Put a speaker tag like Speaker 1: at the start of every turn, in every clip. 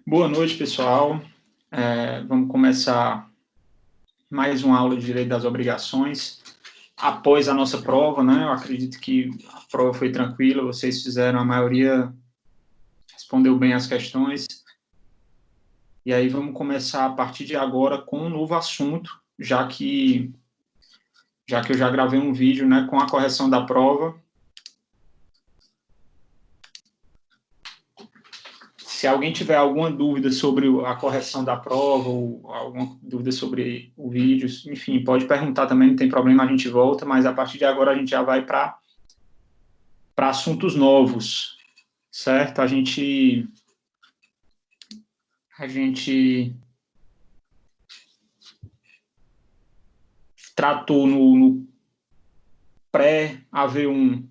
Speaker 1: Boa noite, pessoal. Vamos começar mais uma aula de Direito das Obrigações. Após a nossa prova, né? Eu acredito que a prova foi tranquila, vocês fizeram, a maioria respondeu bem as questões. E aí vamos começar a partir de agora com um novo assunto, já que eu já gravei um vídeo, né, com a correção da prova. Se alguém tiver alguma dúvida sobre a correção da prova ou alguma dúvida sobre o vídeo, enfim, pode perguntar também, não tem problema, a gente volta, mas a partir de agora a gente já vai para assuntos novos, certo? A gente tratou no pré-AV1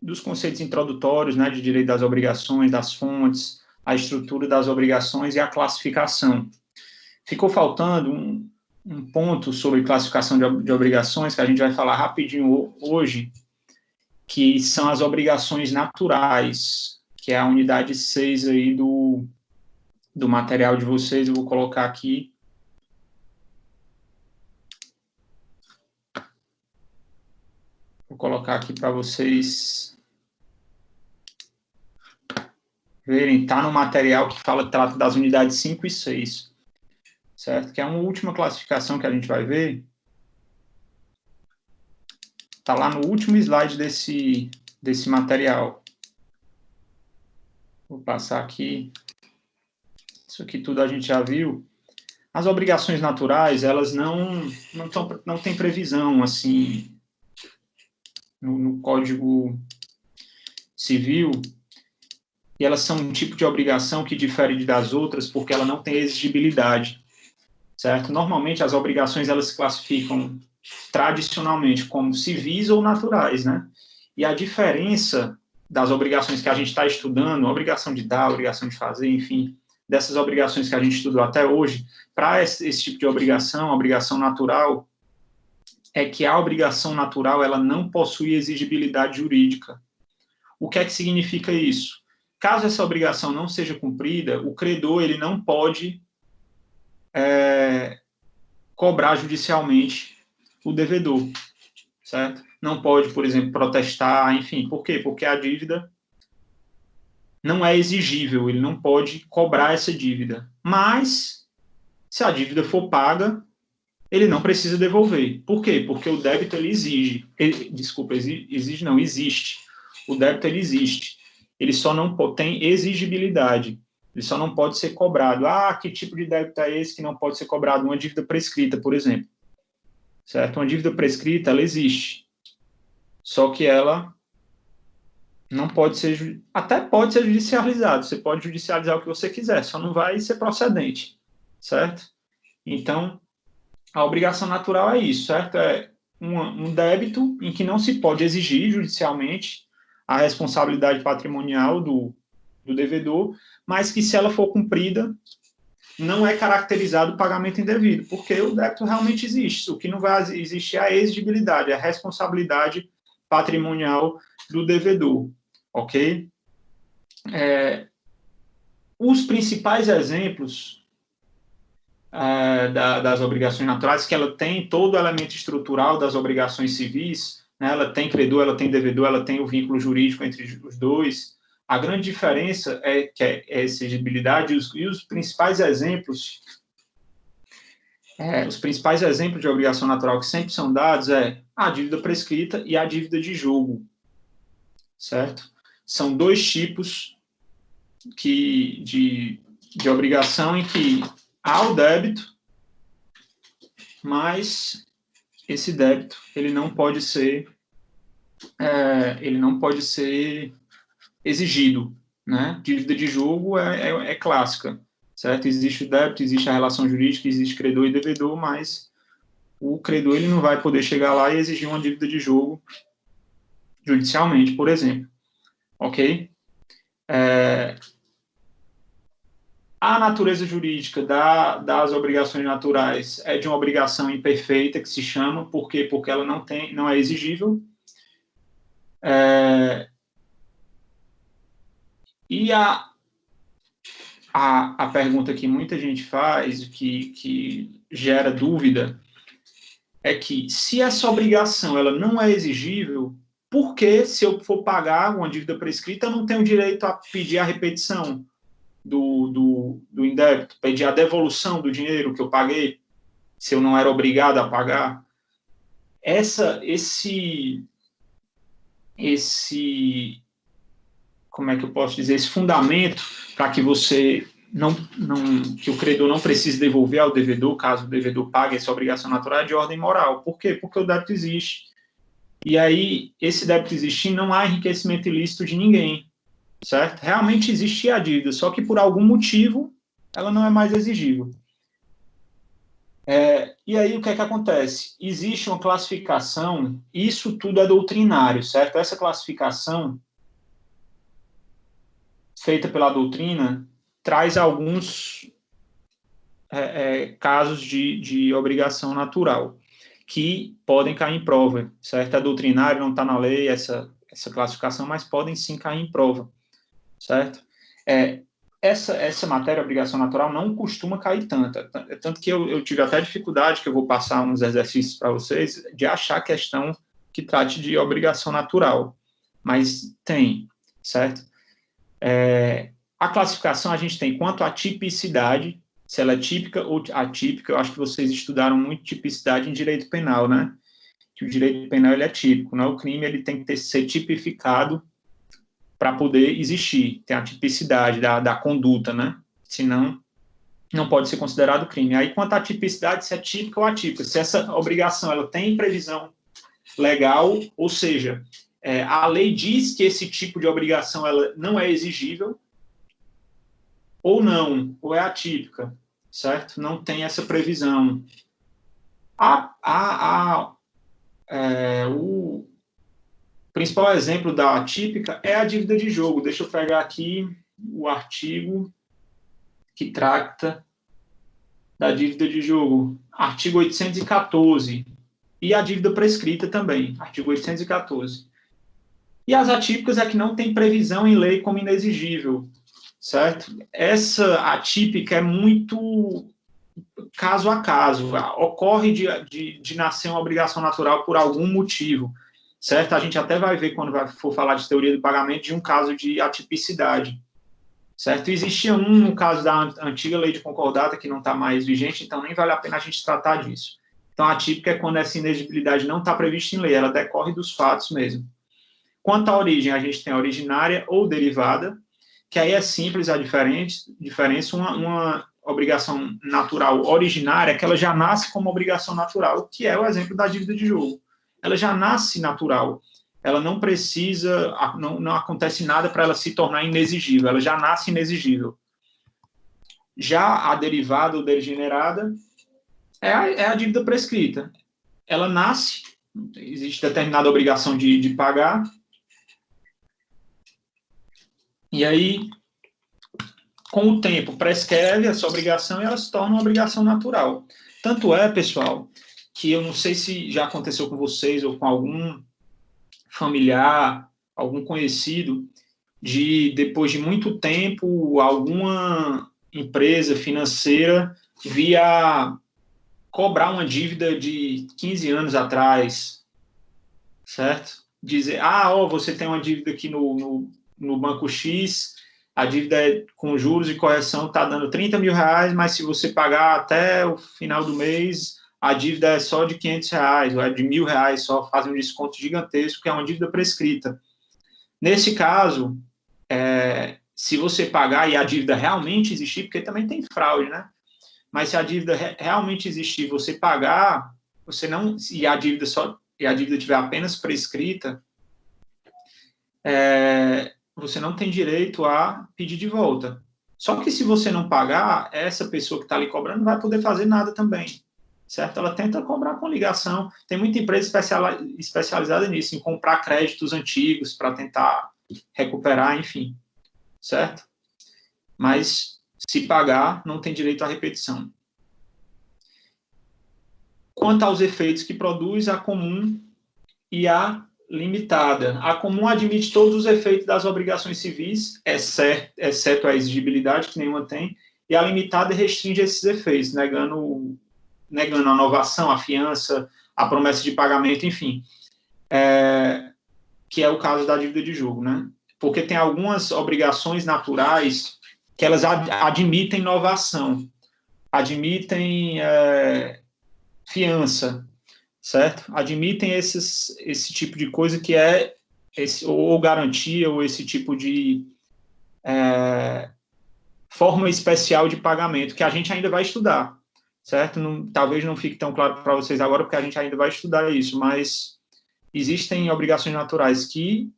Speaker 1: dos conceitos introdutórios, né, de direito das obrigações, das fontes, a estrutura das obrigações e a classificação. Ficou faltando um ponto sobre classificação de obrigações, que a gente vai falar rapidinho hoje, que são as obrigações naturais, que é a unidade 6 aí do material de vocês. Eu vou colocar aqui. Vou colocar aqui para vocês verem. Está no material que trata das unidades 5 e 6. Certo? Que é uma última classificação que a gente vai ver. Está lá no último slide desse material. Vou passar aqui. Isso aqui tudo a gente já viu. As obrigações naturais, elas não têm previsão, assim, no Código Civil, e elas são um tipo de obrigação que difere das outras porque ela não tem exigibilidade, certo? Normalmente, as obrigações, elas se classificam tradicionalmente como civis ou naturais, né? E a diferença das obrigações que a gente está estudando, a obrigação de dar, a obrigação de fazer, enfim, dessas obrigações que a gente estudou até hoje, para esse tipo de obrigação, a obrigação natural, é que a obrigação natural ela não possui exigibilidade jurídica. O que é que significa isso? Caso essa obrigação não seja cumprida, o credor ele não pode cobrar judicialmente o devedor, certo? Não pode, por exemplo, protestar, enfim. Por quê? Porque a dívida não é exigível, ele não pode cobrar essa dívida. Mas, se a dívida for paga, ele não precisa devolver. Por quê? Porque o débito, ele exige. Exige não, existe. O débito, ele existe. Ele só não tem exigibilidade. Ele só não pode ser cobrado. Ah, que tipo de débito é esse que não pode ser cobrado? Uma dívida prescrita, por exemplo. Certo? Uma dívida prescrita, ela existe. Só que ela não pode ser, até pode ser judicializado, você pode judicializar o que você quiser, só não vai ser procedente, certo? Então, a obrigação natural é isso, certo? É um débito em que não se pode exigir judicialmente a responsabilidade patrimonial do devedor, mas que se ela for cumprida, não é caracterizado o pagamento indevido, porque o débito realmente existe. O que não vai existir é a exigibilidade, a responsabilidade patrimonial do devedor. Ok? Os principais exemplos das obrigações naturais, que ela tem todo o elemento estrutural das obrigações civis, né? Ela tem credor, ela tem devedor, ela tem o vínculo jurídico entre os dois. A grande diferença é que é a exigibilidade e os principais exemplos de obrigação natural que sempre são dados é a dívida prescrita e a dívida de jogo, certo? São dois tipos de obrigação em que há o débito, mas esse débito ele não pode ser exigido, né? Dívida de jogo é clássica, certo? Existe o débito, existe a relação jurídica, existe credor e devedor, mas o credor ele não vai poder chegar lá e exigir uma dívida de jogo judicialmente, por exemplo, ok? A natureza jurídica das obrigações naturais é de uma obrigação imperfeita, que se chama, por quê? Porque ela não é exigível. E a pergunta que muita gente faz, que gera dúvida, é que se essa obrigação ela não é exigível, por que, se eu for pagar uma dívida prescrita, eu não tenho direito a pedir a repetição do indébito, pedir a devolução do dinheiro que eu paguei, se eu não era obrigado a pagar? Esse como é que eu posso dizer, esse fundamento para que você que o credor não precise devolver ao devedor, caso o devedor pague essa obrigação natural, é de ordem moral. Por quê? Porque o débito existe. E aí, esse débito existir, não há enriquecimento ilícito de ninguém, certo? Realmente existe a dívida, só que por algum motivo ela não é mais exigível. E aí, o que é que acontece? Existe uma classificação, isso tudo é doutrinário, certo? Essa classificação feita pela doutrina traz alguns casos de obrigação natural que podem cair em prova, certo? É doutrinário, não está na lei essa classificação, mas podem sim cair em prova, certo? Essa matéria, obrigação natural, não costuma cair tanto que eu tive até dificuldade, que eu vou passar uns exercícios para vocês, de achar questão que trate de obrigação natural, mas tem, certo? A classificação a gente tem quanto à tipicidade, se ela é típica ou atípica. Eu acho que vocês estudaram muito tipicidade em direito penal, né? Que o direito penal ele é típico, não é? O crime ele tem que ser tipificado para poder existir, tem a tipicidade da conduta, né? Senão, não pode ser considerado crime. Aí, quanto à tipicidade, se é típica ou atípica, se essa obrigação ela tem previsão legal, ou seja, a lei diz que esse tipo de obrigação ela não é exigível, ou não, ou é atípica, certo? Não tem essa previsão. O principal exemplo da atípica é a dívida de jogo. Deixa eu pegar aqui o artigo que trata da dívida de jogo. Artigo 814. E a dívida prescrita também, artigo 814. E as atípicas é que não tem previsão em lei como inexigível, certo? Essa atípica é muito caso a caso. Ocorre de nascer uma obrigação natural por algum motivo, certo? A gente até vai ver, quando for falar de teoria do pagamento, de um caso de atipicidade, certo? Existia no caso da antiga lei de concordata, que não está mais vigente, então nem vale a pena a gente tratar disso. Então, a atípica é quando essa inexigibilidade não está prevista em lei, ela decorre dos fatos mesmo. Quanto à origem, a gente tem a originária ou derivada, que aí é simples a diferença. Uma obrigação natural originária, que ela já nasce como obrigação natural, que é o exemplo da dívida de jogo. Ela já nasce natural. Ela não precisa, não acontece nada para ela se tornar inexigível. Ela já nasce inexigível. Já a derivada ou degenerada é a dívida prescrita. Ela nasce, existe determinada obrigação de pagar, e aí, com o tempo, prescreve essa obrigação e ela se torna uma obrigação natural. Tanto é, pessoal, que eu não sei se já aconteceu com vocês ou com algum familiar, algum conhecido, depois de muito tempo, alguma empresa financeira via cobrar uma dívida de 15 anos atrás, certo? Dizer, você tem uma dívida aqui no banco X, a dívida com juros e correção está dando 30 mil reais, mas se você pagar até o final do mês, a dívida é só de 500 reais, ou é de R$1.000, só faz um desconto gigantesco, que é uma dívida prescrita. Nesse caso, se você pagar e a dívida realmente existir, porque também tem fraude, né? Mas se a dívida realmente existir, você pagar, e a dívida estiver apenas prescrita, você não tem direito a pedir de volta. Só que se você não pagar, essa pessoa que está ali cobrando não vai poder fazer nada também, certo? Ela tenta cobrar com ligação. Tem muita empresa especializada nisso, em comprar créditos antigos para tentar recuperar, enfim, certo? Mas se pagar, não tem direito à repetição. Quanto aos efeitos que produz, a comum e a limitada. A comum admite todos os efeitos das obrigações civis, exceto a exigibilidade, que nenhuma tem, e a limitada restringe esses efeitos, negando a novação, a fiança, a promessa de pagamento, enfim, que é o caso da dívida de jogo, né? Porque tem algumas obrigações naturais que elas admitem novação, admitem fiança, certo? Admitem esse tipo de coisa que é ou garantia, ou esse tipo de forma especial de pagamento, que a gente ainda vai estudar, certo? Talvez não fique tão claro para vocês agora, porque a gente ainda vai estudar isso, mas existem obrigações naturais que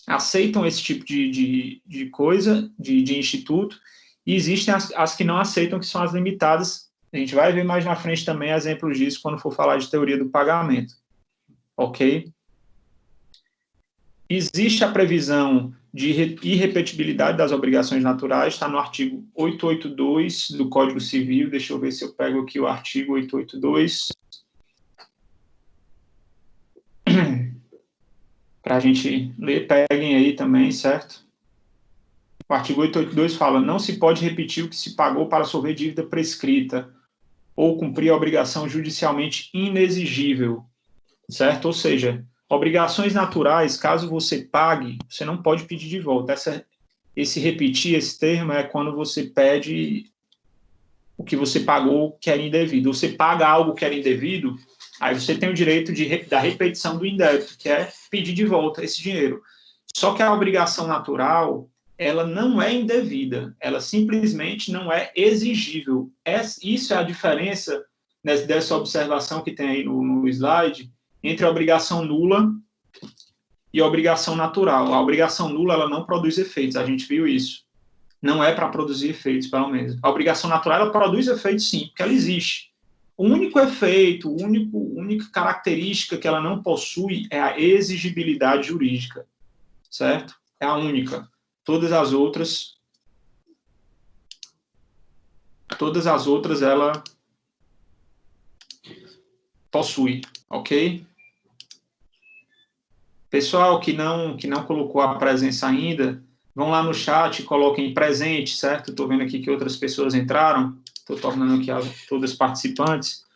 Speaker 1: aceitam esse tipo de coisa, de instituto, e existem as que não aceitam, que são as limitadas. A gente vai ver mais na frente também exemplos disso quando for falar de teoria do pagamento. Ok? Existe a previsão de irrepetibilidade das obrigações naturais, está no artigo 882 do Código Civil. Deixa eu ver se eu pego aqui o artigo 882. Para a gente ler, peguem aí também, certo? O artigo 882 fala: não se pode repetir o que se pagou para solver dívida prescrita ou cumprir a obrigação judicialmente inexigível, certo? Ou seja, obrigações naturais, caso você pague, você não pode pedir de volta. Esse repetir, esse termo, é quando você pede o que você pagou que era indevido. Você paga algo que era indevido, aí você tem o direito da repetição do indébito, que é pedir de volta esse dinheiro. Só que a obrigação natural, ela não é indevida, ela simplesmente não é exigível. Isso é a diferença dessa observação que tem aí no slide, entre a obrigação nula e a obrigação natural. A obrigação nula, ela não produz efeitos, a gente viu isso. Não é para produzir efeitos, pelo menos. A obrigação natural, ela produz efeitos, sim, porque ela existe. O único efeito, a única característica que ela não possui é a exigibilidade jurídica, certo? É a única. Todas as outras, ela possui, ok? Pessoal que não colocou a presença ainda, vão lá no chat e coloquem presente, certo? Estou vendo aqui que outras pessoas entraram, estou tornando aqui todas participantes.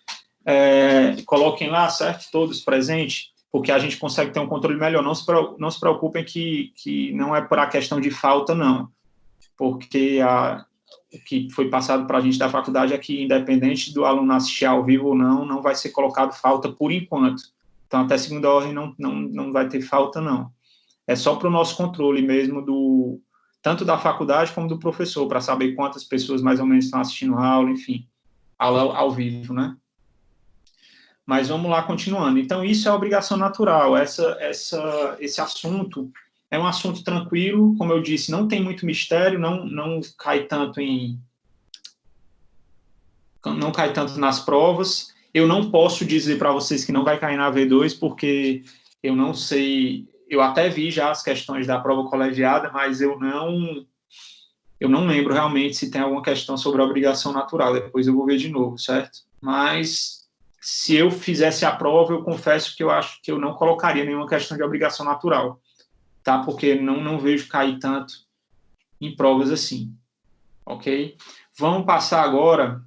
Speaker 1: Coloquem lá, certo? Todos presentes, porque a gente consegue ter um controle melhor. Não se preocupem que não é por a questão de falta, não. Porque o que foi passado para a gente da faculdade é que, independente do aluno assistir ao vivo ou não, não vai ser colocado falta por enquanto. Então, até segunda ordem não vai ter falta, não. É só para o nosso controle mesmo, tanto da faculdade como do professor, para saber quantas pessoas mais ou menos estão assistindo a aula, enfim, aula ao vivo, né? Mas vamos lá, continuando. Então, isso é a obrigação natural. Esse assunto é um assunto tranquilo, como eu disse, não tem muito mistério, não cai tanto nas provas. Eu não posso dizer para vocês que não vai cair na V2, porque eu não sei. Eu até vi já as questões da prova colegiada, mas eu não lembro realmente se tem alguma questão sobre a obrigação natural. Depois eu vou ver de novo, certo? Mas se eu fizesse a prova, eu confesso que eu acho que eu não colocaria nenhuma questão de obrigação natural, tá? Porque não vejo cair tanto em provas assim, ok? Vamos passar agora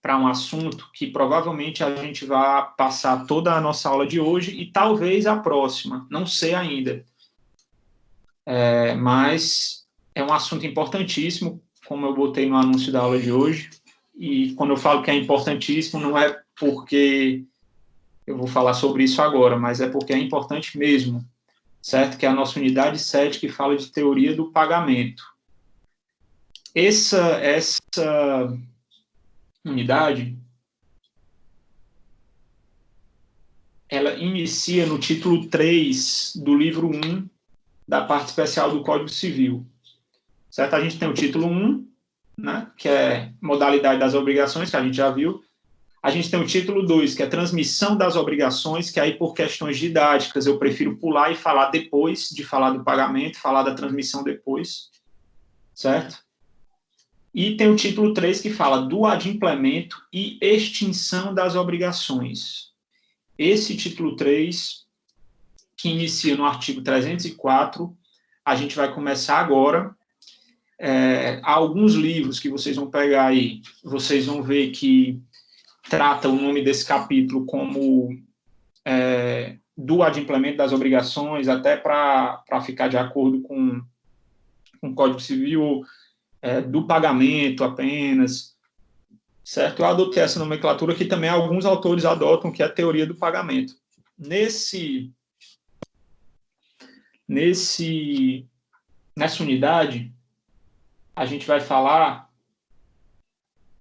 Speaker 1: para um assunto que provavelmente a gente vai passar toda a nossa aula de hoje e talvez a próxima, não sei ainda. Mas é um assunto importantíssimo, como eu botei no anúncio da aula de hoje, e quando eu falo que é importantíssimo, não é porque eu vou falar sobre isso agora, mas é porque é importante mesmo, certo? Que é a nossa unidade 7, que fala de teoria do pagamento. Essa unidade, ela inicia no título 3 do livro 1 da parte especial do Código Civil, certo? A gente tem o título 1, né, que é modalidade das obrigações, que a gente já viu. A gente tem o título 2, que é transmissão das obrigações, que aí por questões didáticas eu prefiro pular e falar depois de falar do pagamento, falar da transmissão depois, certo? E tem o título 3, que fala do adimplemento e extinção das obrigações. Esse título 3 que inicia no artigo 304. A gente vai começar agora. Há alguns livros que vocês vão pegar aí, vocês vão ver que trata o nome desse capítulo como do adimplemento das obrigações, até para ficar de acordo com o Código Civil, do pagamento apenas, certo? Eu adotei essa nomenclatura que também alguns autores adotam, que é a teoria do pagamento. Nessa unidade, a gente vai falar,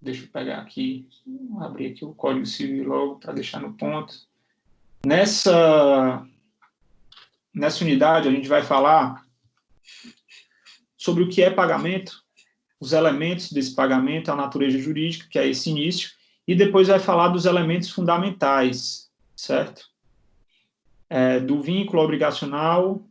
Speaker 1: deixa eu pegar aqui, vou abrir aqui o Código Civil logo para deixar no ponto. Nessa unidade, a gente vai falar sobre o que é pagamento, os elementos desse pagamento, a natureza jurídica, que é esse início, e depois vai falar dos elementos fundamentais, certo? Do vínculo obrigacional,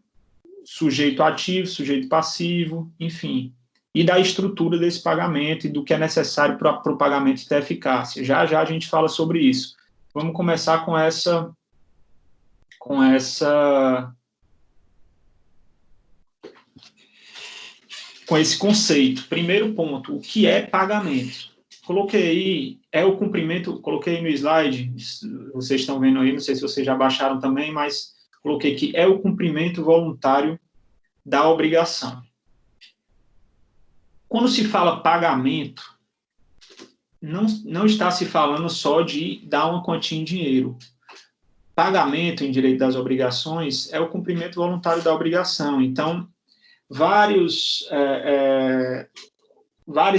Speaker 1: sujeito ativo, sujeito passivo, enfim, e da estrutura desse pagamento e do que é necessário para o pagamento ter eficácia. Já já a gente fala sobre isso. Vamos começar com esse conceito. Primeiro ponto, o que é pagamento? Coloquei aí, o cumprimento, coloquei no slide, vocês estão vendo aí, não sei se vocês já baixaram também, mas coloquei que é o cumprimento voluntário da obrigação. Quando se fala pagamento, não está se falando só de dar uma quantia em dinheiro. Pagamento em direito das obrigações é o cumprimento voluntário da obrigação. Então, várias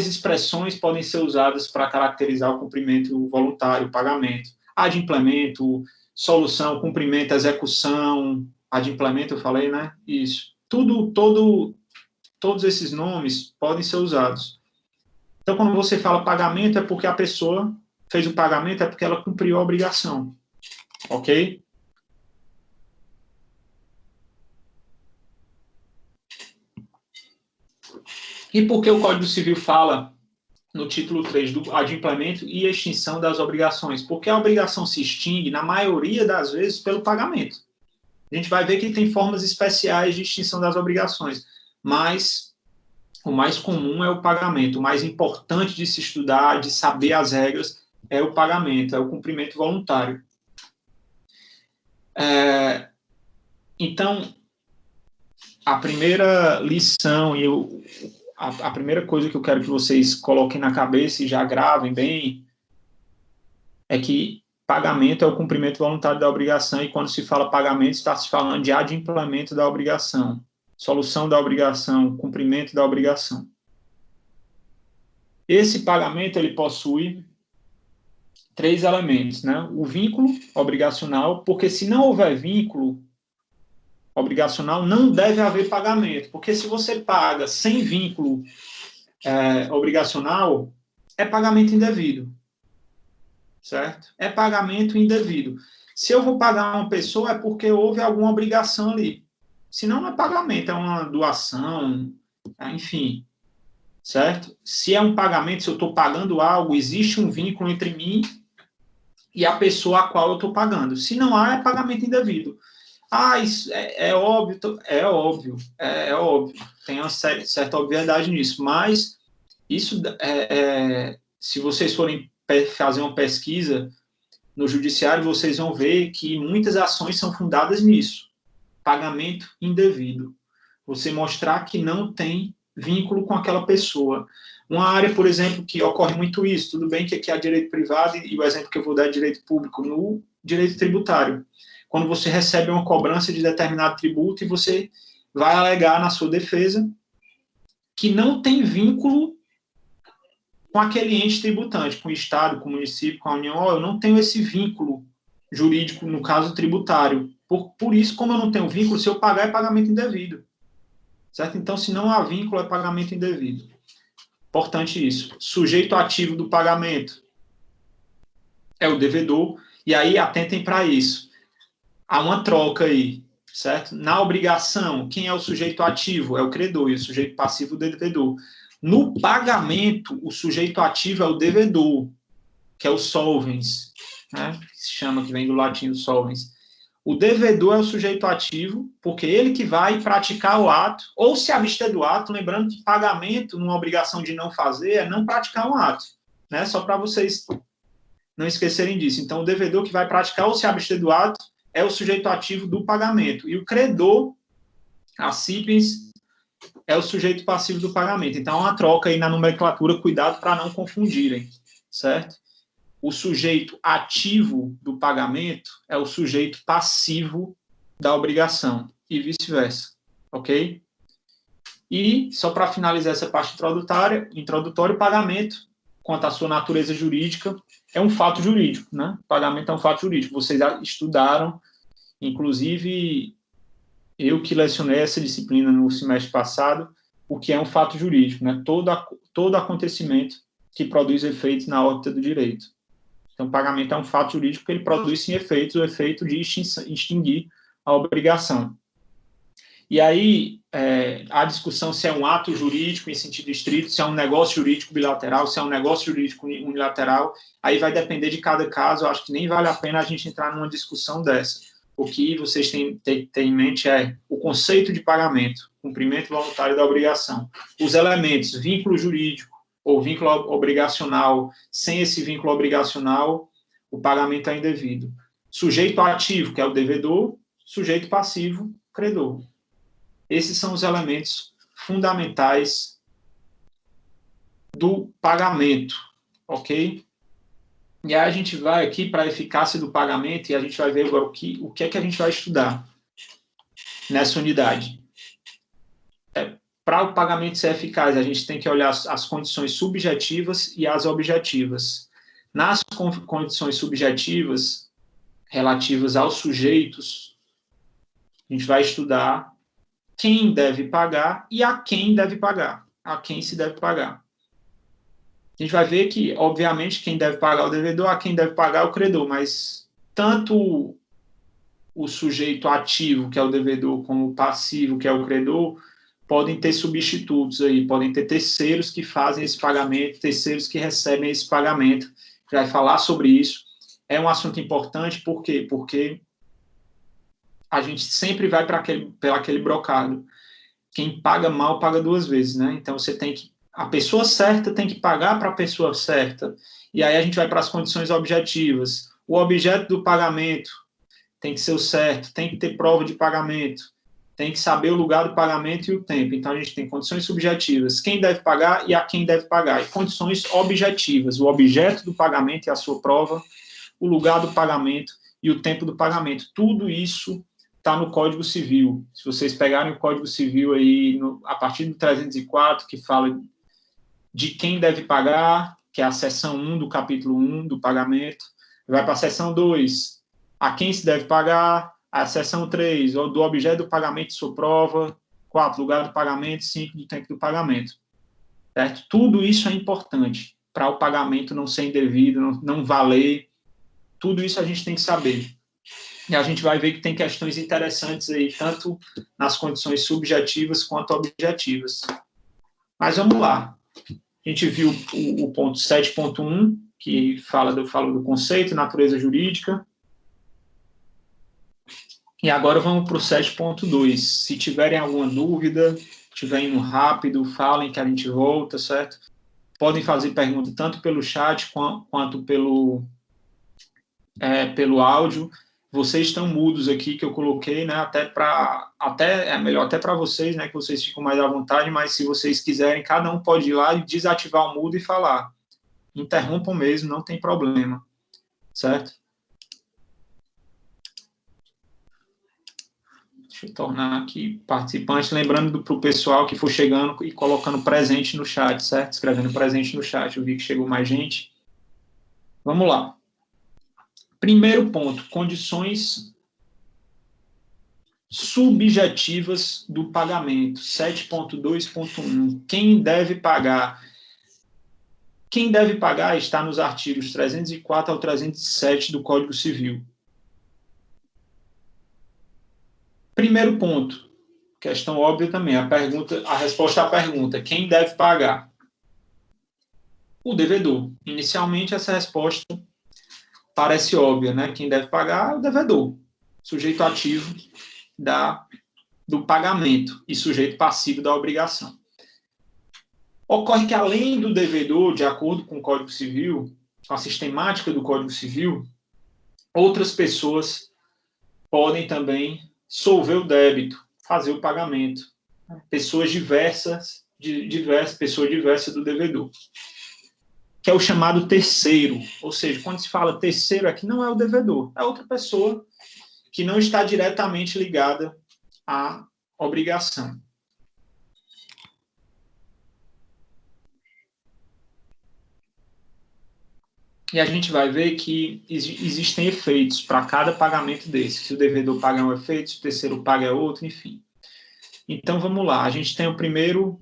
Speaker 1: expressões podem ser usadas para caracterizar o cumprimento voluntário, o pagamento. Adimplemento, solução, cumprimento, execução, adimplemento, eu falei, né? Isso. Todos esses nomes podem ser usados. Então, quando você fala pagamento, é porque a pessoa fez o pagamento, é porque ela cumpriu a obrigação. Ok? E por que o Código Civil fala no título 3 do adimplemento e extinção das obrigações? Porque a obrigação se extingue, na maioria das vezes, pelo pagamento. A gente vai ver que tem formas especiais de extinção das obrigações, mas o mais comum é o pagamento. O mais importante de se estudar, de saber as regras, é o pagamento, é o cumprimento voluntário. Então, a primeira lição e a primeira coisa que eu quero que vocês coloquem na cabeça e já gravem bem é que pagamento é o cumprimento voluntário da obrigação, e quando se fala pagamento, está se falando de adimplemento da obrigação, solução da obrigação, cumprimento da obrigação. Esse pagamento, ele possui 3 elementos, né? O vínculo obrigacional, porque se não houver vínculo obrigacional, não deve haver pagamento, porque se você paga sem vínculo obrigacional, é pagamento indevido, certo? É pagamento indevido. Se eu vou pagar uma pessoa, é porque houve alguma obrigação ali. Senão não é pagamento, é uma doação, enfim, certo? Se é um pagamento, se eu estou pagando algo, existe um vínculo entre mim e a pessoa a qual eu estou pagando. Se não há, é pagamento indevido. Isso é óbvio, é óbvio, tem uma certa obviedade nisso, mas isso, se vocês forem fazer uma pesquisa no judiciário, vocês vão ver que muitas ações são fundadas nisso, pagamento indevido, você mostrar que não tem vínculo com aquela pessoa. Uma área, por exemplo, que ocorre muito isso, tudo bem que aqui há direito privado, e o exemplo que eu vou dar é direito público, no direito tributário. Quando você recebe uma cobrança de determinado tributo e você vai alegar na sua defesa que não tem vínculo com aquele ente tributante, com o Estado, com o município, com a União, eu não tenho esse vínculo jurídico, no caso tributário. Por isso, como eu não tenho vínculo, se eu pagar é pagamento indevido. Certo? Então, se não há vínculo, é pagamento indevido. Importante isso. Sujeito ativo do pagamento é o devedor, e aí atentem para isso. Há uma troca aí, certo? Na obrigação, quem é o sujeito ativo? É o credor, e o sujeito passivo, o devedor. No pagamento, o sujeito ativo é o devedor, que é o solvens, né? Que se chama, que vem do latim, solvens. O devedor é o sujeito ativo, porque ele que vai praticar o ato, ou se abster do ato, lembrando que pagamento, numa obrigação de não fazer, é não praticar um ato, né? Só para vocês não esquecerem disso. Então, o devedor que vai praticar ou se abster do ato é o sujeito ativo do pagamento. E o credor, a CIPES, é o sujeito passivo do pagamento. Então, uma troca aí na nomenclatura, cuidado para não confundirem, certo? O sujeito ativo do pagamento é o sujeito passivo da obrigação e vice-versa, ok? E, só para finalizar essa parte introdutória, o pagamento, quanto à sua natureza jurídica, é um fato jurídico, né? O pagamento é um fato jurídico. Vocês estudaram, inclusive, eu que lecionei essa disciplina no semestre passado, o que é um fato jurídico, né? Todo acontecimento que produz efeitos na órbita do direito. Então, o pagamento é um fato jurídico porque ele produz, sim, efeitos, o efeito de extinguir a obrigação. E aí, a discussão se é um ato jurídico em sentido estrito, se é um negócio jurídico bilateral, se é um negócio jurídico unilateral, aí vai depender de cada caso. Eu acho que nem vale a pena a gente entrar numa discussão dessa. O que vocês têm em mente é o conceito de pagamento, cumprimento voluntário da obrigação. Os elementos, vínculo jurídico ou vínculo obrigacional, sem esse vínculo obrigacional, o pagamento é indevido. Sujeito ativo, que é o devedor, sujeito passivo, credor. Esses são os elementos fundamentais do pagamento, ok? E aí a gente vai aqui para a eficácia do pagamento e a gente vai ver agora o que é que a gente vai estudar nessa unidade. Para o pagamento ser eficaz, a gente tem que olhar as condições subjetivas e as objetivas. Nas condições subjetivas, relativas aos sujeitos, a gente vai estudar quem deve pagar e a quem deve pagar, a quem se deve pagar. A gente vai ver que, obviamente, quem deve pagar é o devedor, a quem deve pagar é o credor, mas tanto o sujeito ativo, que é o devedor, como o passivo, que é o credor, podem ter substitutos aí, podem ter terceiros que fazem esse pagamento, terceiros que recebem esse pagamento. A gente vai falar sobre isso. É um assunto importante, por quê? Porque a gente sempre vai para aquele brocado. Quem paga mal, paga duas vezes, né? Então, a pessoa certa tem que pagar para a pessoa certa. E aí a gente vai para as condições objetivas. O objeto do pagamento tem que ser o certo, tem que ter prova de pagamento, tem que saber o lugar do pagamento e o tempo. Então, a gente tem condições subjetivas, quem deve pagar e a quem deve pagar. E condições objetivas, o objeto do pagamento e a sua prova, o lugar do pagamento e o tempo do pagamento. Tudo isso está no Código Civil. Se vocês pegarem o Código Civil aí, a partir do 304, que fala de quem deve pagar, que é a seção 1 do capítulo 1 do pagamento, vai para a seção 2, a quem se deve pagar, a seção 3, do objeto do pagamento e sua prova, 4, lugar do pagamento, 5, do tempo do pagamento. Certo? Tudo isso é importante para o pagamento não ser indevido, não valer. Tudo isso a gente tem que saber. E a gente vai ver que tem questões interessantes aí, tanto nas condições subjetivas quanto objetivas. Mas vamos lá. A gente viu o ponto 7.1, que fala do conceito, natureza jurídica. E agora vamos para o 7.2. Se tiverem alguma dúvida, estiver indo rápido, falem que a gente volta, certo? Podem fazer pergunta tanto pelo chat quanto pelo áudio. Vocês estão mudos aqui, que eu coloquei, né? É melhor até para vocês, né? Que vocês ficam mais à vontade, mas se vocês quiserem, cada um pode ir lá e desativar o mudo e falar. Interrompam mesmo, não tem problema. Certo? Deixa eu tornar aqui participante, lembrando para o pessoal que for chegando e colocando presente no chat, certo? Escrevendo presente no chat. Eu vi que chegou mais gente. Vamos lá. Primeiro ponto, condições subjetivas do pagamento, 7.2.1. Quem deve pagar? Quem deve pagar está nos artigos 304 ao 307 do Código Civil. Primeiro ponto, questão óbvia também, a resposta à pergunta, quem deve pagar? O devedor. Inicialmente, essa resposta parece óbvia, né? Quem deve pagar é o devedor. sujeito ativo do pagamento e sujeito passivo da obrigação. Ocorre que, além do devedor, de acordo com o Código Civil, com a sistemática do Código Civil, outras pessoas podem também solver o débito, fazer o pagamento. Pessoas diversas do devedor. Que é o chamado terceiro. Ou seja, quando se fala terceiro aqui, não é o devedor, é outra pessoa que não está diretamente ligada à obrigação. E a gente vai ver que existem efeitos para cada pagamento desse. Se o devedor paga um efeito, se o terceiro paga outro, enfim. Então, vamos lá. A gente tem o primeiro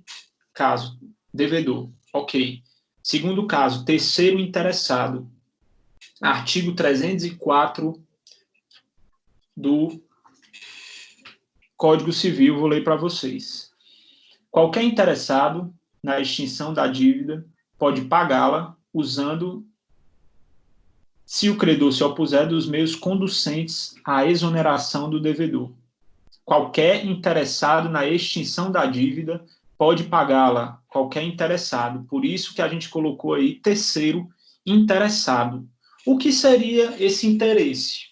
Speaker 1: caso, devedor. Ok. Segundo caso, terceiro interessado. Artigo 304 do Código Civil, vou ler para vocês. Qualquer interessado na extinção da dívida pode pagá-la usando, se o credor se opuser, dos meios conducentes à exoneração do devedor. Qualquer interessado na extinção da dívida pode pagá-la, qualquer interessado. Por isso que a gente colocou aí terceiro interessado. O que seria esse interesse?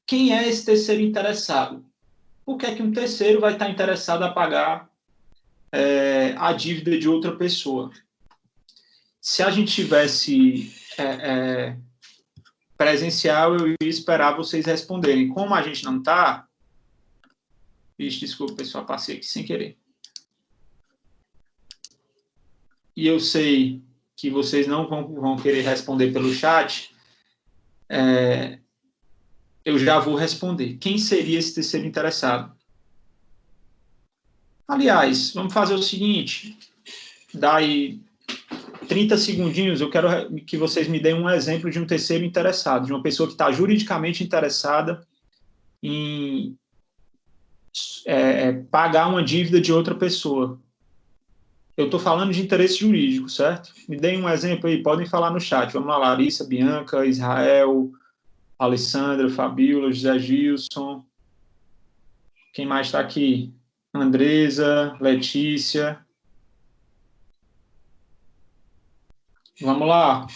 Speaker 1: Quem é esse terceiro interessado? Por que é que um terceiro vai estar interessado a pagar a dívida de outra pessoa? Se a gente tivesse presencial, eu ia esperar vocês responderem. Como a gente não está... Desculpa, pessoal, passei aqui sem querer. E eu sei que vocês não vão querer responder pelo chat, eu já vou responder. Quem seria esse terceiro interessado? Aliás, vamos fazer o seguinte, dá aí 30 segundinhos, eu quero que vocês me deem um exemplo de um terceiro interessado, de uma pessoa que está juridicamente interessada em pagar uma dívida de outra pessoa. Eu estou falando de interesse jurídico, certo? Me deem um exemplo aí, podem falar no chat. Vamos lá, Larissa, Bianca, Israel, Alessandra, Fabíola, José Gilson. Quem mais está aqui? Andresa, Letícia. Vamos lá.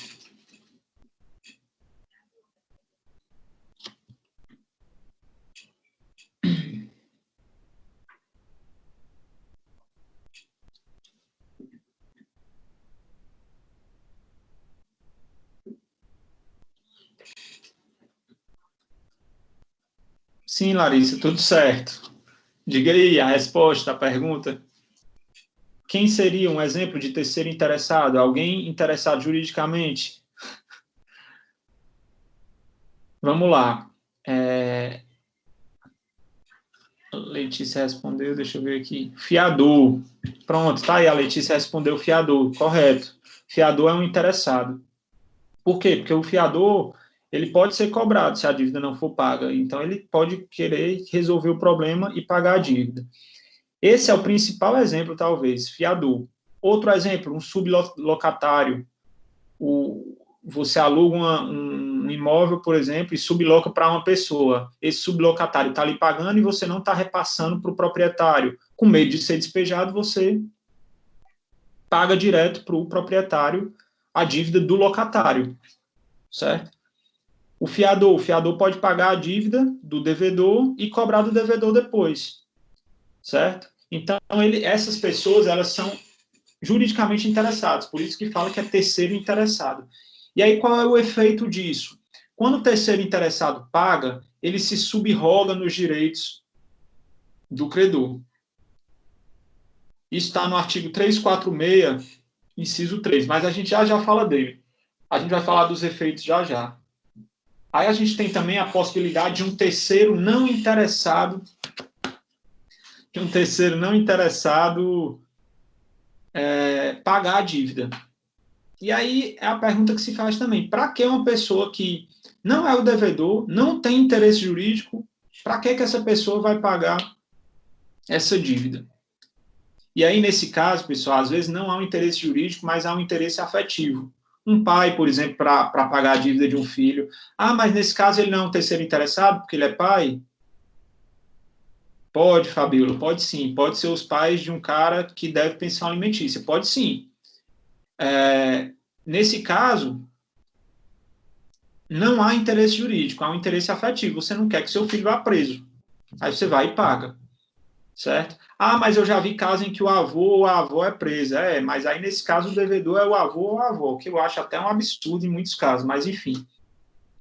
Speaker 1: Sim, Larissa, tudo certo. Diga aí a resposta à pergunta. Quem seria um exemplo de terceiro interessado? Alguém interessado juridicamente? Vamos lá. Letícia respondeu, deixa eu ver aqui. Fiador. Pronto, tá aí, a Letícia respondeu fiador, correto. Fiador é um interessado. Por quê? Porque o fiador, ele pode ser cobrado se a dívida não for paga. Então, ele pode querer resolver o problema e pagar a dívida. Esse é o principal exemplo, talvez, fiador. Outro exemplo, um sublocatário. Você aluga um imóvel, por exemplo, e subloca para uma pessoa. Esse sublocatário está ali pagando e você não está repassando para o proprietário. Com medo de ser despejado, você paga direto para o proprietário a dívida do locatário, certo? O fiador pode pagar a dívida do devedor e cobrar do devedor depois, certo? Então, essas pessoas, elas são juridicamente interessadas, por isso que fala que é terceiro interessado. E aí, qual é o efeito disso? Quando o terceiro interessado paga, ele se subroga nos direitos do credor. Isso está no artigo 346, inciso 3, mas a gente já fala dele. A gente vai falar dos efeitos já. Aí a gente tem também a possibilidade de um terceiro não interessado, pagar a dívida. E aí é a pergunta que se faz também. Para que uma pessoa que não é o devedor, não tem interesse jurídico, para que essa pessoa vai pagar essa dívida? E aí, nesse caso, pessoal, às vezes não há um interesse jurídico, mas há um interesse afetivo. Um pai, por exemplo, para pagar a dívida de um filho. Ah, mas nesse caso ele não é um terceiro interessado, porque ele é pai? Pode, Fabíola, pode sim. Pode ser os pais de um cara que deve pensão alimentícia. Pode sim. Nesse caso, não há interesse jurídico, há um interesse afetivo. Você não quer que seu filho vá preso. Aí você vai e paga. Certo? Ah, mas eu já vi casos em que o avô ou a avó é presa. Mas aí nesse caso o devedor é o avô ou a avó, que eu acho até um absurdo em muitos casos, mas enfim,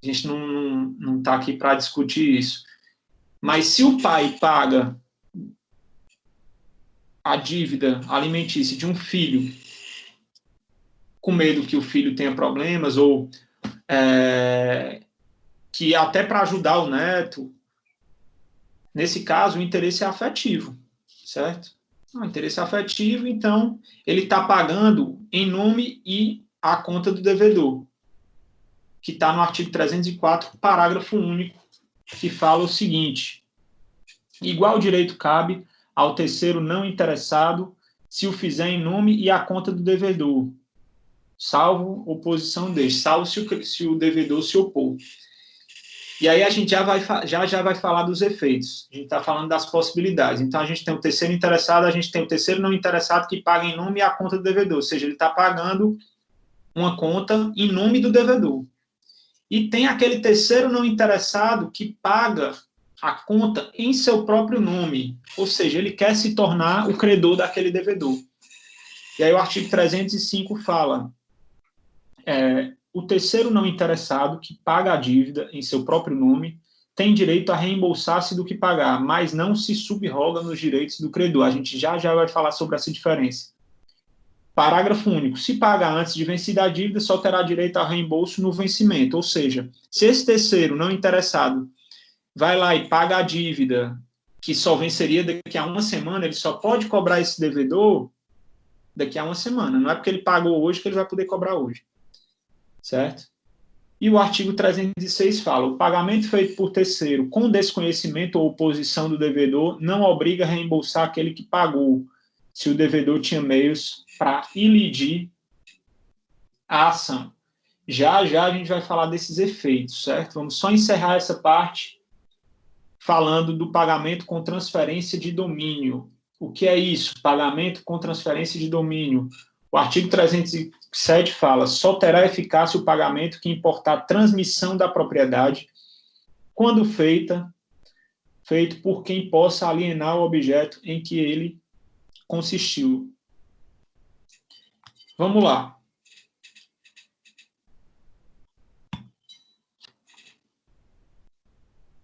Speaker 1: a gente não está aqui para discutir isso. Mas se o pai paga a dívida alimentícia de um filho com medo que o filho tenha problemas ou que até para ajudar o neto, nesse caso o interesse é afetivo, certo? O interesse afetivo, então, ele está pagando em nome e a conta do devedor, que está no artigo 304, parágrafo único, que fala o seguinte: igual direito cabe ao terceiro não interessado se o fizer em nome e a conta do devedor, salvo oposição deste, salvo se o devedor se opor. E aí a gente já vai falar dos efeitos. A gente está falando das possibilidades. Então, a gente tem o terceiro interessado, a gente tem o terceiro não interessado que paga em nome e a conta do devedor. Ou seja, ele está pagando uma conta em nome do devedor. E tem aquele terceiro não interessado que paga a conta em seu próprio nome. Ou seja, ele quer se tornar o credor daquele devedor. E aí o artigo 305 fala... o terceiro não interessado que paga a dívida em seu próprio nome tem direito a reembolsar-se do que pagar, mas não se subroga nos direitos do credor. A gente já vai falar sobre essa diferença. Parágrafo único. Se pagar antes de vencida a dívida, só terá direito a reembolso no vencimento. Ou seja, se esse terceiro não interessado vai lá e paga a dívida, que só venceria daqui a uma semana, ele só pode cobrar esse devedor daqui a uma semana. Não é porque ele pagou hoje que ele vai poder cobrar hoje. Certo? E o artigo 306 fala: o pagamento feito por terceiro com desconhecimento ou oposição do devedor não obriga a reembolsar aquele que pagou, se o devedor tinha meios para ilidir a ação. Já a gente vai falar desses efeitos, certo? Vamos só encerrar essa parte falando do pagamento com transferência de domínio. O que é isso? Pagamento com transferência de domínio. O artigo 307 fala: só terá eficácia o pagamento que importar transmissão da propriedade quando feito por quem possa alienar o objeto em que ele consistiu. Vamos lá.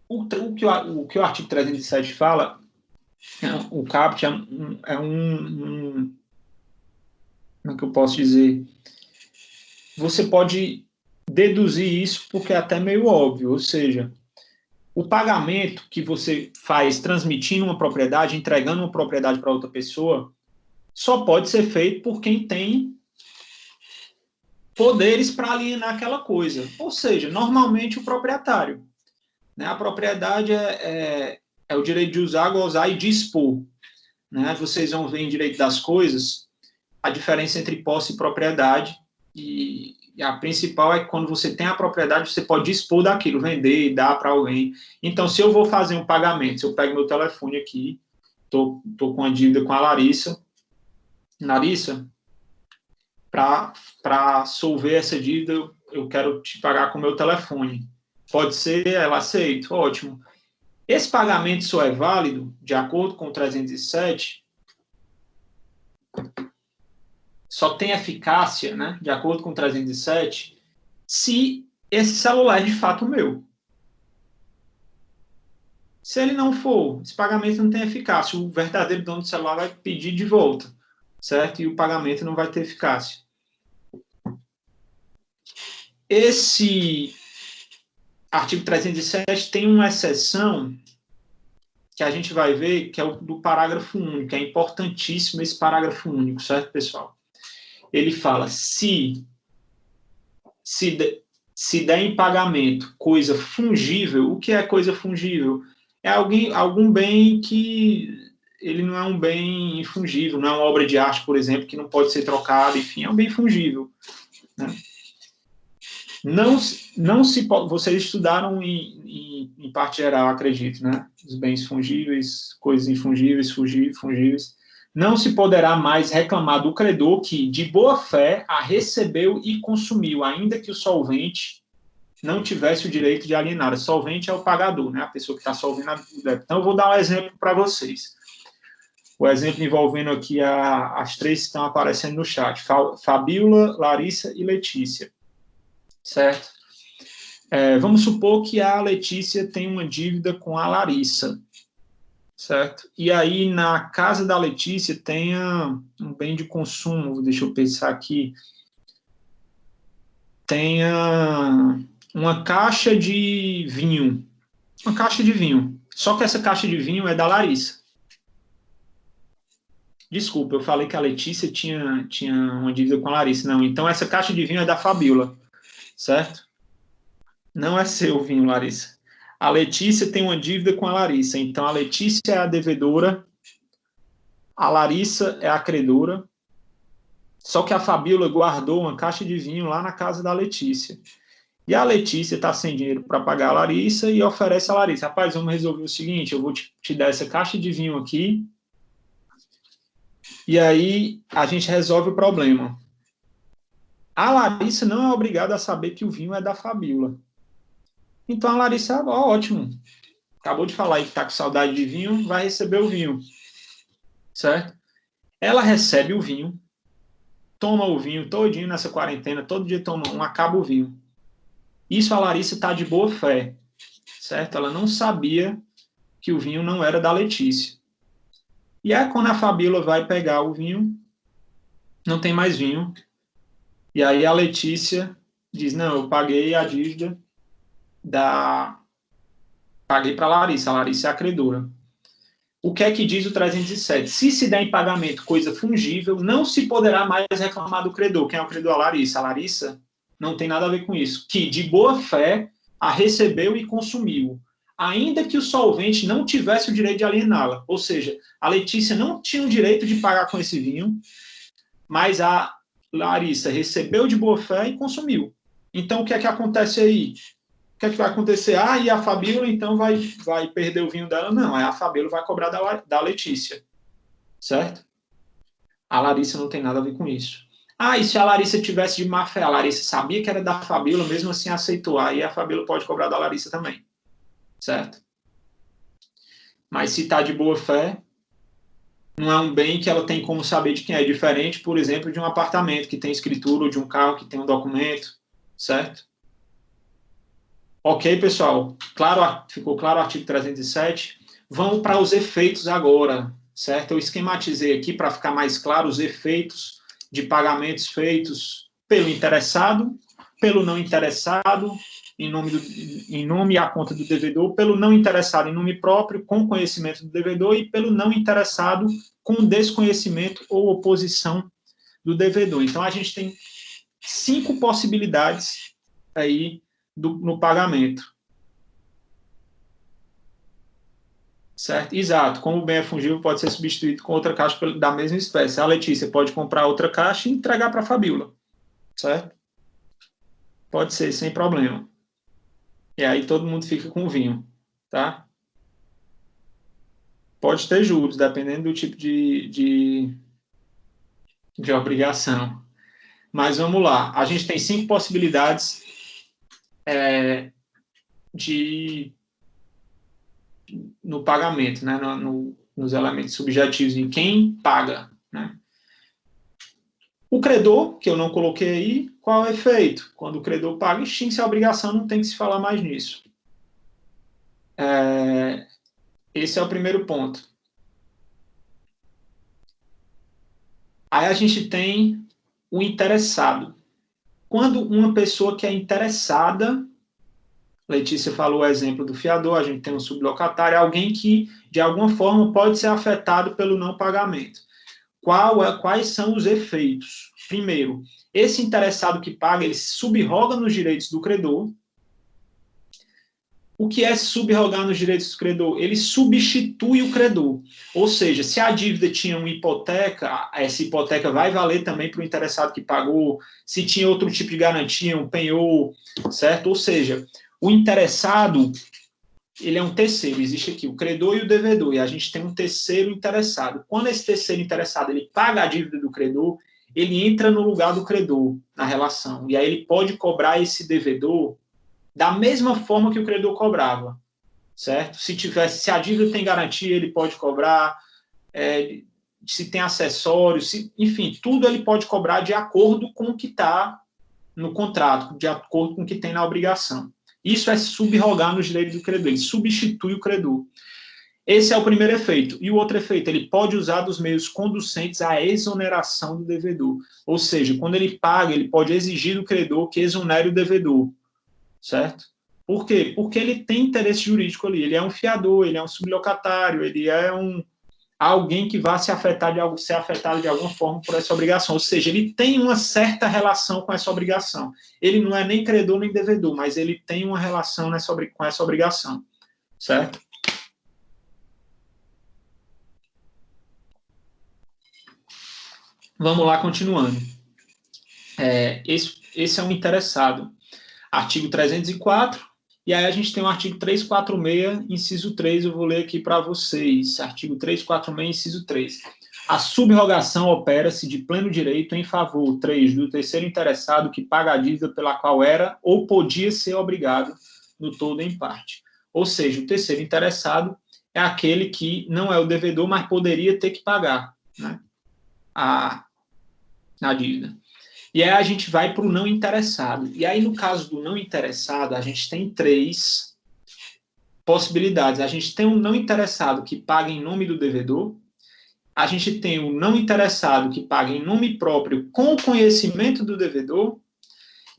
Speaker 1: O que o artigo 307 fala, o caput como é que eu posso dizer? Você pode deduzir isso porque é até meio óbvio, ou seja, o pagamento que você faz transmitindo uma propriedade, entregando uma propriedade para outra pessoa, só pode ser feito por quem tem poderes para alienar aquela coisa. Ou seja, normalmente o proprietário. Né? A propriedade é o direito de usar, gozar e dispor. Né? Vocês vão ver em direito das coisas a diferença entre posse e propriedade, e a principal é que quando você tem a propriedade, você pode dispor daquilo, vender, dar para alguém. Então, se eu vou fazer um pagamento, se eu pego meu telefone aqui, tô com uma dívida com a Larissa, para solver essa dívida, eu quero te pagar com o meu telefone. Pode ser, ela aceita, ótimo. Esse pagamento só é válido, de acordo com o 307, só tem eficácia, né, de acordo com o 307, se esse celular é de fato meu. Se ele não for, esse pagamento não tem eficácia. O verdadeiro dono do celular vai pedir de volta, certo? E o pagamento não vai ter eficácia. Esse artigo 307 tem uma exceção que a gente vai ver, que é o do parágrafo único. É importantíssimo esse parágrafo único, certo, pessoal? Ele fala: se der em pagamento coisa fungível. O que é coisa fungível? É algum bem que ele não é um bem infungível, não é uma obra de arte, por exemplo, que não pode ser trocada, enfim, é um bem fungível. Né? Vocês estudaram em parte geral, acredito, né? Os bens fungíveis, coisas infungíveis, fungíveis. Não se poderá mais reclamar do credor que, de boa fé, a recebeu e consumiu, ainda que o solvente não tivesse o direito de alienar. O solvente é o pagador, né? A pessoa que está solvendo o débito. Então, eu vou dar um exemplo para vocês. O exemplo envolvendo aqui as três que estão aparecendo no chat. Fabíola, Larissa e Letícia. Certo? Vamos supor que a Letícia tem uma dívida com a Larissa. Certo? E aí, na casa da Letícia, tenha um bem de consumo, deixa eu pensar aqui, tenha uma caixa de vinho. Uma caixa de vinho. Só que essa caixa de vinho é da Larissa. Desculpa, eu falei que a Letícia tinha uma dívida com a Larissa. Não, então essa caixa de vinho é da Fabíola. Certo? Não é seu vinho, Larissa. A Letícia tem uma dívida com a Larissa. Então, a Letícia é a devedora, a Larissa é a credora. Só que a Fabíola guardou uma caixa de vinho lá na casa da Letícia. E a Letícia está sem dinheiro para pagar a Larissa e oferece a Larissa. Rapaz, vamos resolver o seguinte, eu vou te dar essa caixa de vinho aqui e aí a gente resolve o problema. A Larissa não é obrigada a saber que o vinho é da Fabíola. Então a Larissa, ótimo, acabou de falar aí que está com saudade de vinho, vai receber o vinho. Certo? Ela recebe o vinho, toma o vinho todinho nessa quarentena, todo dia toma um, acaba o vinho. Isso a Larissa está de boa fé, certo? Ela não sabia que o vinho não era da Letícia. E aí, quando a Fabíola vai pegar o vinho, não tem mais vinho. E aí a Letícia diz, não, eu paguei a dívida paguei para a Larissa é a credora. O que é que diz o 307? Se der em pagamento coisa fungível, não se poderá mais reclamar do credor. Quem é o credor? A Larissa. A Larissa não tem nada a ver com isso. Que, de boa fé, a recebeu e consumiu, ainda que o solvente não tivesse o direito de aliená-la. Ou seja, a Letícia não tinha o direito de pagar com esse vinho, mas a Larissa recebeu de boa fé e consumiu. Então, o que é que acontece aí? O que é que vai acontecer? E a Fabíola, então, vai perder o vinho dela? Não, a Fabíola vai cobrar da Letícia. Certo? A Larissa não tem nada a ver com isso. E se a Larissa tivesse de má fé? A Larissa sabia que era da Fabíola, mesmo assim aceitou. Aí a Fabíola pode cobrar da Larissa também. Certo? Mas se está de boa fé, não é um bem que ela tem como saber de quem é. Diferente, por exemplo, de um apartamento que tem escritura, ou de um carro que tem um documento. Certo? Ok, pessoal? Ficou claro o artigo 307? Vamos para os efeitos agora, certo? Eu esquematizei aqui para ficar mais claro os efeitos de pagamentos feitos pelo interessado, pelo não interessado, em nome e à conta do devedor, pelo não interessado em nome próprio, com conhecimento do devedor, e pelo não interessado com desconhecimento ou oposição do devedor. Então, a gente tem 5 possibilidades aí no pagamento. Certo? Exato. Como o bem é fungível, pode ser substituído com outra caixa da mesma espécie. A Letícia pode comprar outra caixa e entregar para a Fabíola. Certo? Pode ser, sem problema. E aí todo mundo fica com o vinho. Tá? Pode ter juros, dependendo do tipo de obrigação. Mas vamos lá. A gente tem 5 possibilidades no pagamento, né? Nos elementos subjetivos, em quem paga. Né? O credor, que eu não coloquei aí, qual é o efeito? Quando o credor paga, extingue-se a obrigação, não tem que se falar mais nisso. Esse é o primeiro ponto. Aí a gente tem o interessado. Quando uma pessoa que é interessada, Letícia falou o exemplo do fiador, a gente tem um sublocatário, alguém que, de alguma forma, pode ser afetado pelo não pagamento. Quais são os efeitos? Primeiro, esse interessado que paga, ele se subroga nos direitos do credor. O que é subrogar nos direitos do credor? Ele substitui o credor. Ou seja, se a dívida tinha uma hipoteca, essa hipoteca vai valer também para o interessado que pagou. Se tinha outro tipo de garantia, um penhor, certo? Ou seja, o interessado, ele é um terceiro. Existe aqui o credor e o devedor. E a gente tem um terceiro interessado. Quando esse terceiro interessado ele paga a dívida do credor, ele entra no lugar do credor na relação. E aí ele pode cobrar esse devedor da mesma forma que o credor cobrava, certo? Se a dívida tem garantia, ele pode cobrar, se tem acessórios, enfim, tudo ele pode cobrar de acordo com o que está no contrato, de acordo com o que tem na obrigação. Isso é subrogar nos direitos do credor, ele substitui o credor. Esse é o primeiro efeito. E o outro efeito, ele pode usar dos meios conducentes à exoneração do devedor. Ou seja, quando ele paga, ele pode exigir do credor que exonere o devedor, certo? Por quê? Porque ele tem interesse jurídico ali. Ele é um fiador, ele é um sublocatário, ele é alguém que vai ser afetado de alguma forma por essa obrigação. Ou seja, ele tem uma certa relação com essa obrigação. Ele não é nem credor nem devedor, mas ele tem uma relação com essa obrigação, certo? Vamos lá, continuando. Esse é um interessado. Artigo 304, e aí a gente tem o artigo 346, inciso 3, eu vou ler aqui para vocês. Artigo 346, inciso 3. A subrogação opera-se de pleno direito em favor, 3, do terceiro interessado que paga a dívida pela qual era ou podia ser obrigado, no todo ou em parte. Ou seja, o terceiro interessado é aquele que não é o devedor, mas poderia ter que pagar, né, a dívida. E aí a gente vai para o não interessado. E aí, no caso do não interessado, a gente tem 3 possibilidades. A gente tem um não interessado que paga em nome do devedor, a gente tem o não interessado que paga em nome próprio com o conhecimento do devedor,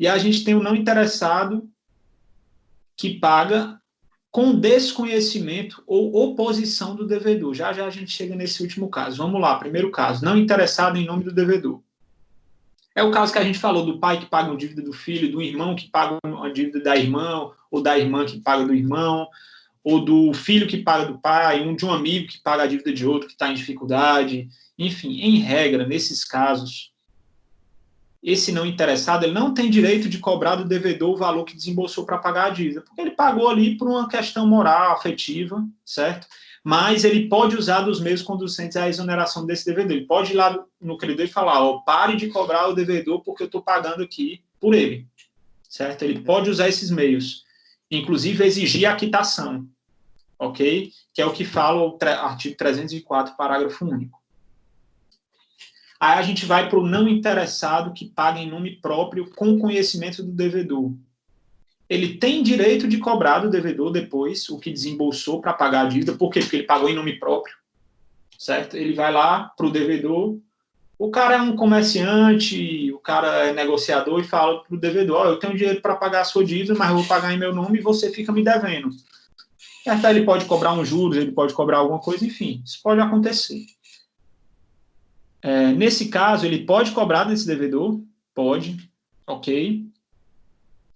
Speaker 1: e a gente tem o não interessado que paga com desconhecimento ou oposição do devedor. Já já a gente chega nesse último caso. Vamos lá, primeiro caso, não interessado em nome do devedor. É o caso que a gente falou do pai que paga uma dívida do filho, do irmão que paga uma dívida da irmã, ou da irmã que paga do irmão, ou do filho que paga do pai, de um amigo que paga a dívida de outro que está em dificuldade. Enfim, em regra, nesses casos, esse não interessado ele não tem direito de cobrar do devedor o valor que desembolsou para pagar a dívida, porque ele pagou ali por uma questão moral, afetiva, certo? Mas ele pode usar dos meios conducentes à exoneração desse devedor. Ele pode ir lá no credor e falar, pare de cobrar o devedor porque eu estou pagando aqui por ele, certo? Ele pode usar esses meios, inclusive exigir a quitação, ok? Que é o que fala o artigo 304, parágrafo único. Aí a gente vai para o não interessado que paga em nome próprio com conhecimento do devedor. Ele tem direito de cobrar do devedor depois o que desembolsou para pagar a dívida. Por quê? Porque ele pagou em nome próprio, certo? Ele vai lá para o devedor. O cara é um comerciante, o cara é negociador e fala para o devedor, eu tenho dinheiro para pagar a sua dívida, mas eu vou pagar em meu nome e você fica me devendo. Até ele pode cobrar uns juros, ele pode cobrar alguma coisa, enfim, isso pode acontecer. Nesse caso, ele pode cobrar desse devedor, pode, ok,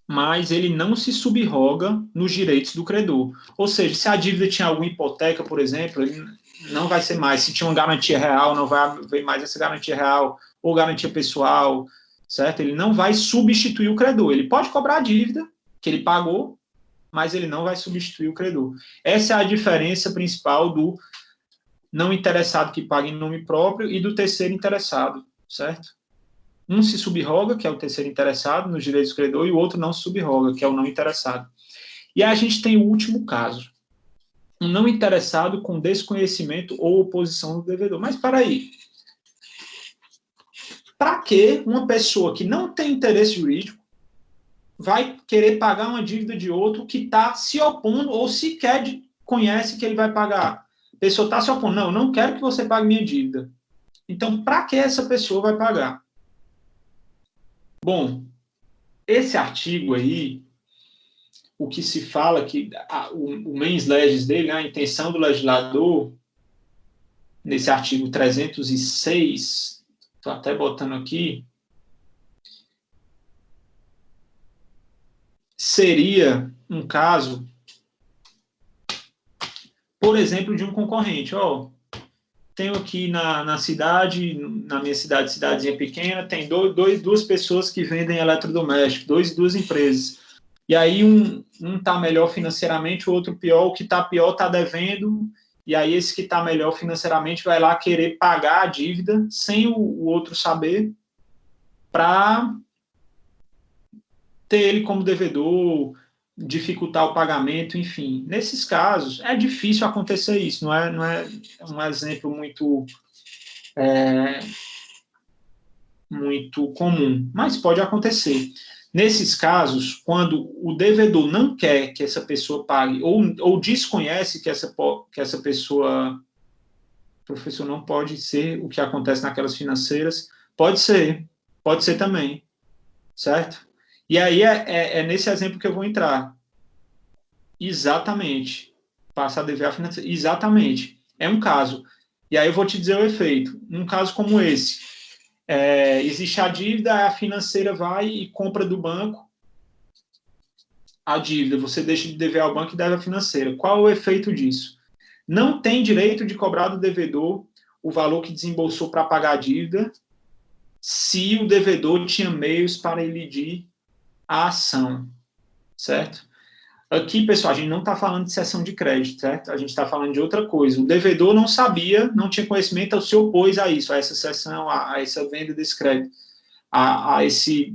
Speaker 1: mas ele não se subroga nos direitos do credor. Ou seja, se a dívida tinha alguma hipoteca, por exemplo, ele não vai ser mais. Se tinha uma garantia real, não vai haver mais essa garantia real, ou garantia pessoal, certo? Ele não vai substituir o credor. Ele pode cobrar a dívida que ele pagou, mas ele não vai substituir o credor. Essa é a diferença principal do não interessado que paga em nome próprio e do terceiro interessado, certo? Um se subroga, que é o terceiro interessado, nos direitos do credor, e o outro não se subroga, que é o não interessado. E aí a gente tem o último caso. Um não interessado com desconhecimento ou oposição do devedor. Mas, para aí, para que uma pessoa que não tem interesse jurídico vai querer pagar uma dívida de outro que está se opondo ou sequer conhece que ele vai pagar? A pessoa está se opondo. Não, eu não quero que você pague minha dívida. Então, para que essa pessoa vai pagar? Bom, esse artigo aí, o que se fala que o mens legis dele, a intenção do legislador, nesse artigo 306, estou até botando aqui, seria um caso por exemplo, de um concorrente. Ó, tenho aqui na cidade, na minha cidade, cidadezinha pequena, tem duas pessoas que vendem eletrodomésticos, duas empresas. E aí um está melhor financeiramente, o outro pior. O que está pior está devendo, e aí esse que está melhor financeiramente vai lá querer pagar a dívida sem o outro saber, para ter ele como devedor, dificultar o pagamento, enfim. Nesses casos, é difícil acontecer isso, não é um exemplo muito comum, mas pode acontecer. Nesses casos, quando o devedor não quer que essa pessoa pague, ou desconhece que essa pessoa, professor, não pode ser o que acontece naquelas financeiras, pode ser também, certo? E aí é nesse exemplo que eu vou entrar. Exatamente. Passa a dever a financeira. Exatamente. É um caso. E aí eu vou te dizer o efeito. Um caso como esse, existe a dívida, a financeira vai e compra do banco a dívida. Você deixa de dever ao banco e deve à financeira. Qual o efeito disso? Não tem direito de cobrar do devedor o valor que desembolsou para pagar a dívida, se o devedor tinha meios para elidir a ação, certo? Aqui, pessoal, a gente não está falando de cessão de crédito, certo? A gente está falando de outra coisa. O devedor não sabia, não tinha conhecimento, se opôs a isso, a essa cessão, a essa venda desse crédito, a esse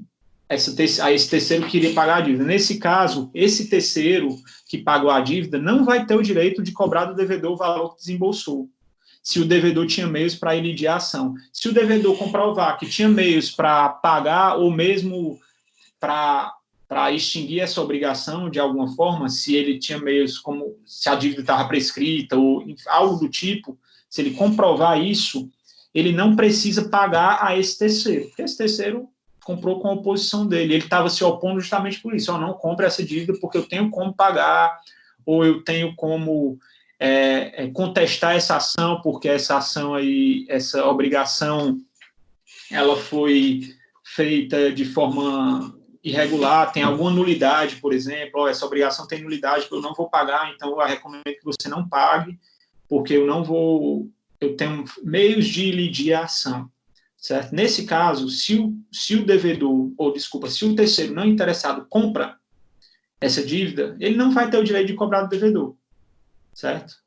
Speaker 1: terceiro que iria pagar a dívida. Nesse caso, esse terceiro que pagou a dívida não vai ter o direito de cobrar do devedor o valor que desembolsou, se o devedor tinha meios para elidir a ação. Se o devedor comprovar que tinha meios para pagar ou mesmo para extinguir essa obrigação de alguma forma, se ele tinha meios, como se a dívida estava prescrita ou algo do tipo, se ele comprovar isso, ele não precisa pagar a esse terceiro, porque esse terceiro comprou com a oposição dele, ele estava se opondo justamente por isso, não compre essa dívida porque eu tenho como pagar, ou eu tenho como contestar essa ação, porque essa ação aí, essa obrigação, ela foi feita de forma irregular, tem alguma nulidade, por exemplo, essa obrigação tem nulidade, eu não vou pagar, então eu recomendo que você não pague, porque eu tenho meios de elidir a ação, certo? Nesse caso, se o devedor, se o terceiro não interessado compra essa dívida, ele não vai ter o direito de cobrar do devedor, certo?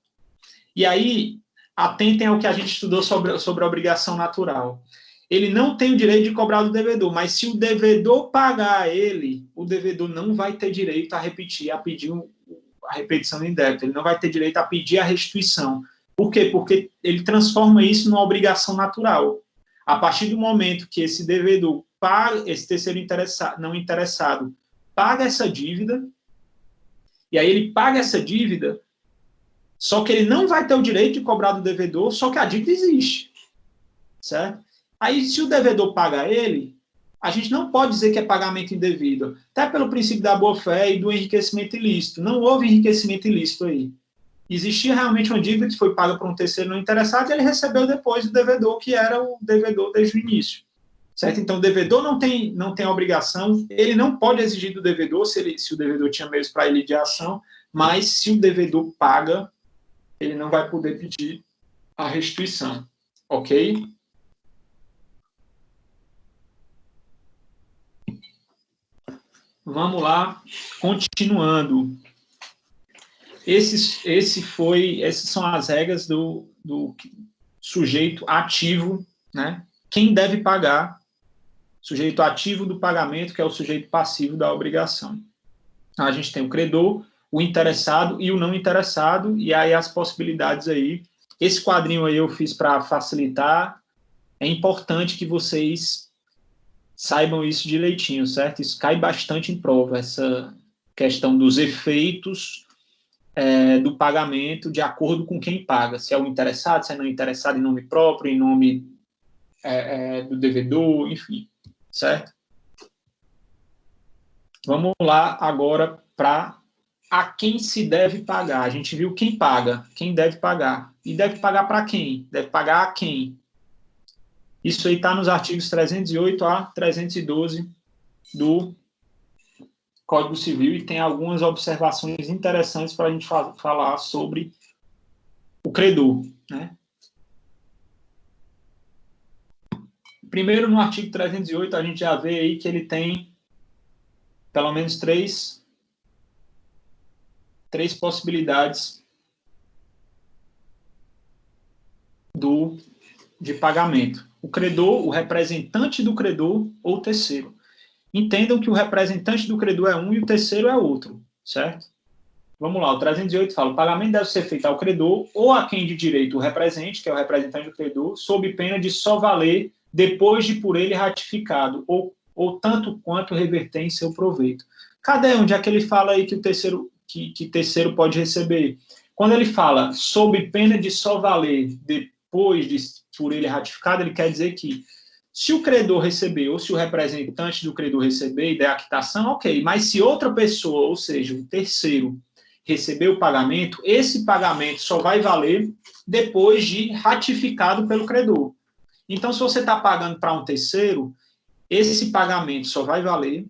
Speaker 1: E aí, atentem ao que a gente estudou sobre a obrigação natural. Ele não tem o direito de cobrar do devedor, mas se o devedor pagar ele, o devedor não vai ter direito a pedir a repetição de débito, ele não vai ter direito a pedir a restituição. Por quê? Porque ele transforma isso numa obrigação natural. A partir do momento que esse devedor paga, esse terceiro não interessado, paga essa dívida, e aí ele paga essa dívida, só que ele não vai ter o direito de cobrar do devedor, só que a dívida existe, certo? Aí, se o devedor paga ele, a gente não pode dizer que é pagamento indevido, até pelo princípio da boa-fé e do enriquecimento ilícito. Não houve enriquecimento ilícito aí. Existia realmente uma dívida que foi paga por um terceiro não interessado e ele recebeu depois do devedor, que era o devedor desde o início, certo? Então, o devedor não tem a obrigação, ele não pode exigir do devedor, se o devedor tinha meios para elidir a ação, mas se o devedor paga, ele não vai poder pedir a restituição, ok? Vamos lá, continuando. Essas são as regras do sujeito ativo, né? Quem deve pagar? Sujeito ativo do pagamento, que é o sujeito passivo da obrigação. A gente tem o credor, o interessado e o não interessado, e aí as possibilidades aí. Esse quadrinho aí eu fiz para facilitar. É importante que vocês saibam isso direitinho, certo? Isso cai bastante em prova, essa questão dos efeitos do pagamento de acordo com quem paga. Se é o interessado, se é não interessado em nome próprio, em nome do devedor, enfim, certo? Vamos lá agora para a quem se deve pagar. A gente viu quem paga, quem deve pagar. E deve pagar para quem? Deve pagar a quem? Isso aí está nos artigos 308 a 312 do Código Civil e tem algumas observações interessantes para a gente falar sobre o credor, né? Primeiro, no artigo 308, a gente já vê aí que ele tem pelo menos três possibilidades de pagamento. O credor, o representante do credor ou o terceiro. Entendam que o representante do credor é um e o terceiro é outro, certo? Vamos lá, o 308 fala, o pagamento deve ser feito ao credor ou a quem de direito o represente, que é o representante do credor, sob pena de só valer depois de por ele ratificado, ou tanto quanto reverter em seu proveito. Cadê onde é que ele fala aí que o terceiro, que terceiro pode receber? Quando ele fala sob pena de só valer depois de por ele ratificado, ele quer dizer que se o credor receber, ou se o representante do credor receber e der a quitação, ok. Mas se outra pessoa, ou seja, o terceiro, receber o pagamento, esse pagamento só vai valer depois de ratificado pelo credor. Então, se você está pagando para um terceiro, esse pagamento só vai valer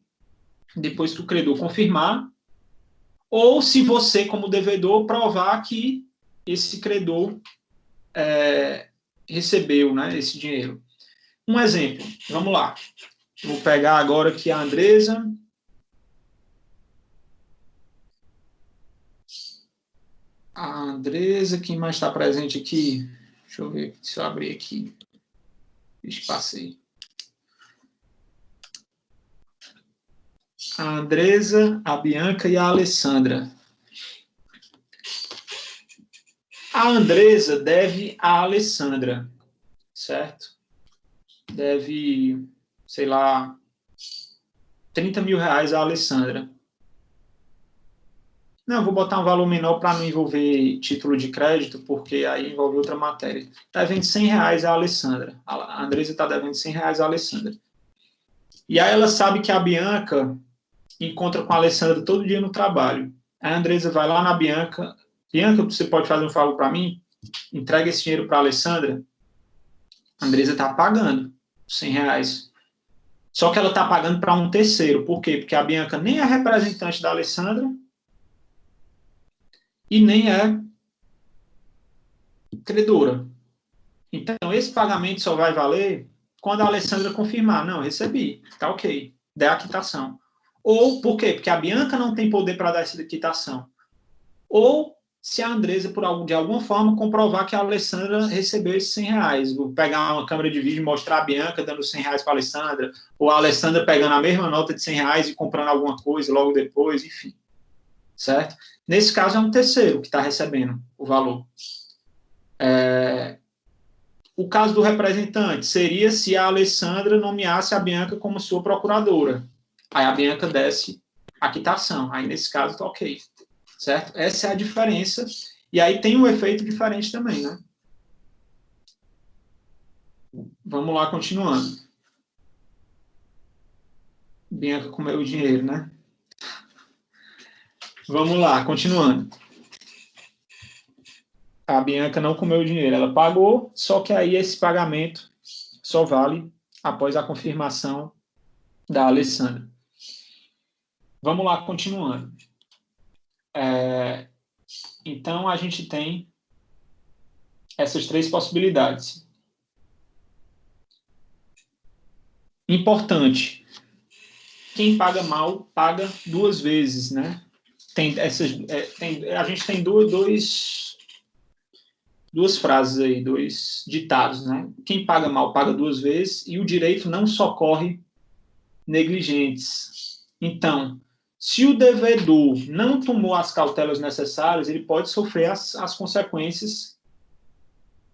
Speaker 1: depois que o credor confirmar, ou se você, como devedor, provar que esse credor recebeu, né, esse dinheiro. Um exemplo, vamos lá. Vou pegar agora aqui a Andresa. A Andresa, quem mais está presente aqui? Deixa eu ver se eu abrir aqui. Passei. A Andresa, a Bianca e a Alessandra. A Andresa deve a Alessandra, certo? Deve, sei lá, 30 mil reais a Alessandra. Não, vou botar um valor menor para não envolver título de crédito, porque aí envolve outra matéria. Está devendo 100 reais a Alessandra. A Andresa está devendo 100 reais a Alessandra. E aí ela sabe que a Bianca encontra com a Alessandra todo dia no trabalho. A Andresa vai lá na Bianca. Bianca, você pode fazer um favor para mim? Entrega esse dinheiro para a Alessandra. A Andresa está pagando 100 reais. Só que ela está pagando para um terceiro. Por quê? Porque a Bianca nem é representante da Alessandra e nem é credora. Então, esse pagamento só vai valer quando a Alessandra confirmar. Não, recebi. Tá ok. Der a quitação. Ou, por quê? Porque a Bianca não tem poder para dar essa quitação. Ou se a Andresa, de alguma forma, comprovar que a Alessandra recebeu esses 100 reais. Vou pegar uma câmera de vídeo e mostrar a Bianca dando 100 reais para a Alessandra, ou a Alessandra pegando a mesma nota de 100 reais e comprando alguma coisa logo depois, enfim. Certo? Nesse caso, é um terceiro que está recebendo o valor. O caso do representante seria se a Alessandra nomeasse a Bianca como sua procuradora. Aí a Bianca desce a quitação. Aí, nesse caso, está ok. Certo? Essa é a diferença. E aí tem um efeito diferente também, né? Vamos lá, continuando. Bianca comeu o dinheiro, né? Vamos lá, continuando. A Bianca não comeu o dinheiro, ela pagou, só que aí esse pagamento só vale após a confirmação da Alessandra. Vamos lá, continuando. Então, a gente tem essas três possibilidades. Importante. Quem paga mal, paga duas vezes, né? A gente tem duas frases aí, dois ditados, né? Quem paga mal, paga duas vezes, e o direito não socorre negligentes. Então, se o devedor não tomou as cautelas necessárias, ele pode sofrer as consequências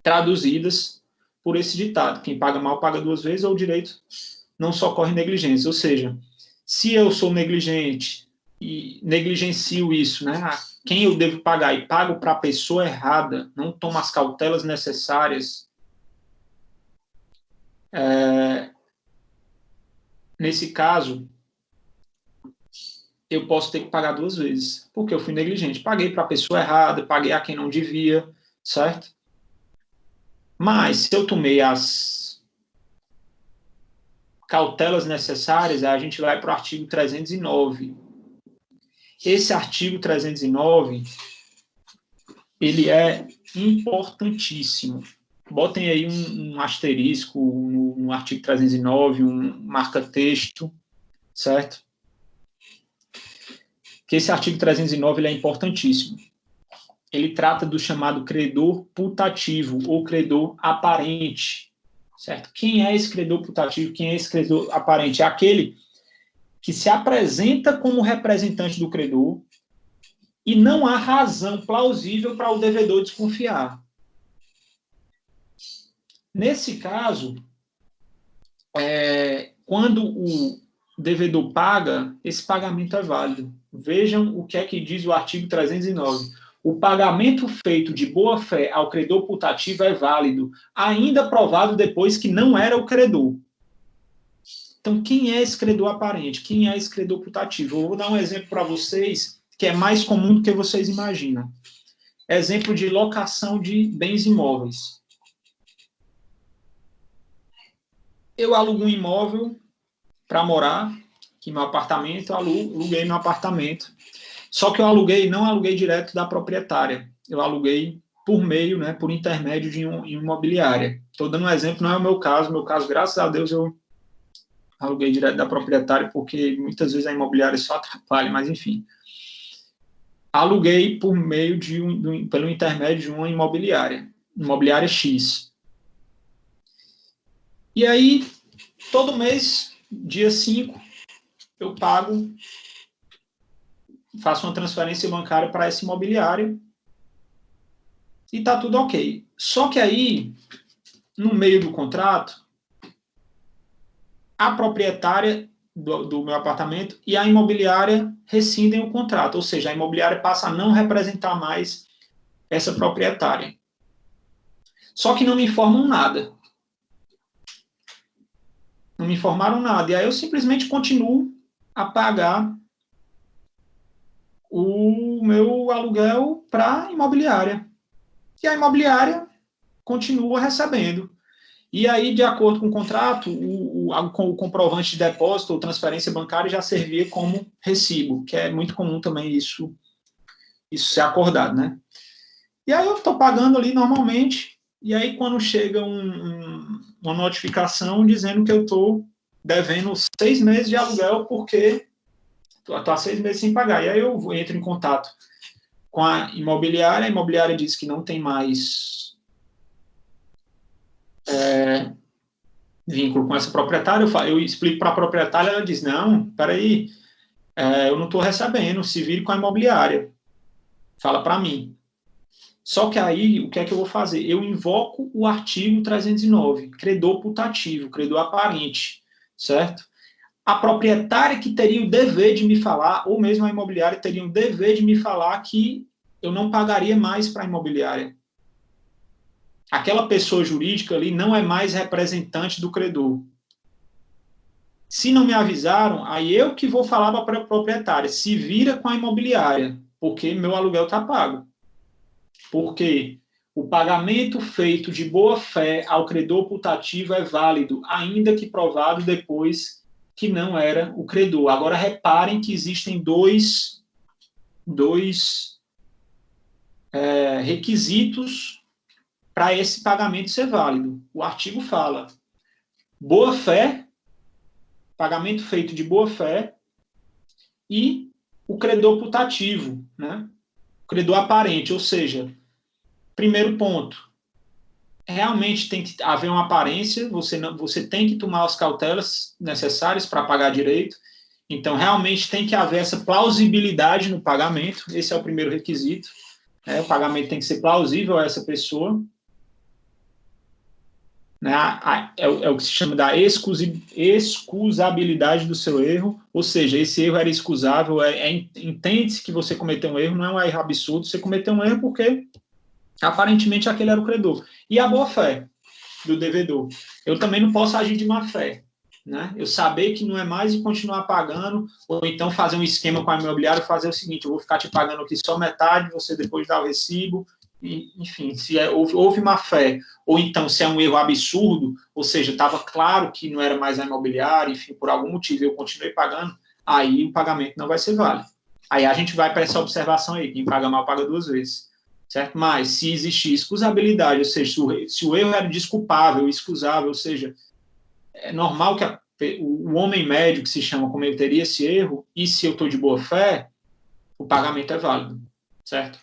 Speaker 1: traduzidas por esse ditado. Quem paga mal, paga duas vezes, ou o direito não socorre negligência. Ou seja, se eu sou negligente e negligencio isso, né? Quem eu devo pagar e pago para a pessoa errada, não tomo as cautelas necessárias, nesse caso, eu posso ter que pagar duas vezes, porque eu fui negligente. Paguei para a pessoa errada, paguei a quem não devia, certo? Mas, se eu tomei as cautelas necessárias, a gente vai para o artigo 309. Esse artigo 309, ele é importantíssimo. Botem aí um asterisco no artigo 309, um marca-texto, certo? Que esse artigo 309 ele é importantíssimo. Ele trata do chamado credor putativo ou credor aparente, certo? Quem é esse credor putativo? Quem é esse credor aparente? É aquele que se apresenta como representante do credor e não há razão plausível para o devedor desconfiar. Nesse caso, quando o devedor paga, esse pagamento é válido. Vejam o que é que diz o artigo 309. O pagamento feito de boa-fé ao credor putativo é válido, ainda provado depois que não era o credor. Então, quem é esse credor aparente? Quem é esse credor putativo? Eu vou dar um exemplo para vocês que é mais comum do que vocês imaginam. Exemplo de locação de bens imóveis. Eu alugo um imóvel para morar, aqui no apartamento, eu aluguei meu apartamento. Só que eu não aluguei direto da proprietária. Eu aluguei por meio, né, por intermédio de uma imobiliária. Estou dando um exemplo, não é o meu caso. Meu caso, graças a Deus, eu aluguei direto da proprietária, porque muitas vezes a imobiliária só atrapalha, mas enfim. Aluguei por meio pelo intermédio de uma imobiliária X. E aí, todo mês, dia 5, eu pago, faço uma transferência bancária para essa imobiliária e está tudo ok. Só que aí, no meio do contrato, a proprietária do meu apartamento e a imobiliária rescindem o contrato, ou seja, a imobiliária passa a não representar mais essa proprietária. Só que não me informam nada. Não me informaram nada. E aí eu simplesmente continuo a pagar o meu aluguel para a imobiliária. E a imobiliária continua recebendo. E aí, de acordo com o contrato, o comprovante de depósito ou transferência bancária já servia como recibo, que é muito comum também isso ser acordado, né? E aí eu estou pagando ali normalmente, e aí quando chega uma notificação dizendo que eu estou devendo 6 meses de aluguel porque estou há 6 meses sem pagar. E aí eu entro em contato com a imobiliária diz que não tem mais vínculo com essa proprietária, eu explico para a proprietária, ela diz, não, peraí, eu não estou recebendo, se vire com a imobiliária, fala para mim. Só que aí, o que é que eu vou fazer? Eu invoco o artigo 309, credor putativo, credor aparente, certo? A proprietária que teria o dever de me falar, ou mesmo a imobiliária teria o dever de me falar que eu não pagaria mais para a imobiliária. Aquela pessoa jurídica ali não é mais representante do credor. Se não me avisaram, aí eu que vou falar para a proprietária, se vira com a imobiliária, porque meu aluguel está pago. Porque o pagamento feito de boa fé ao credor putativo é válido, ainda que provado depois que não era o credor. Agora, reparem que existem dois requisitos para esse pagamento ser válido. O artigo fala boa fé, pagamento feito de boa fé, e o credor putativo, né? O credor aparente, ou seja, primeiro ponto, realmente tem que haver uma aparência, você tem que tomar as cautelas necessárias para pagar direito, então realmente tem que haver essa plausibilidade no pagamento, esse é o primeiro requisito, né? O pagamento tem que ser plausível a essa pessoa, né? É o que se chama da excusabilidade do seu erro, ou seja, esse erro era excusável, entende-se que você cometeu um erro, não é um erro absurdo, você cometeu um erro porque aparentemente aquele era o credor. E a boa-fé do devedor. Eu também não posso agir de má-fé, né? Eu saber que não é mais e continuar pagando, ou então fazer um esquema com a imobiliária e fazer o seguinte, eu vou ficar te pagando aqui só metade, você depois dá o recibo, e, enfim, se houve má-fé, ou então se é um erro absurdo, ou seja, estava claro que não era mais a imobiliária, enfim, por algum motivo eu continuei pagando, aí o pagamento não vai ser válido. Aí a gente vai para essa observação aí, quem paga mal paga 2 vezes. certo? Mas, se existir excusabilidade, ou seja, se o erro era desculpável, excusável, ou seja, é normal que o homem médio, que se chama, cometeria esse erro, e se eu estou de boa fé, o pagamento é válido, certo?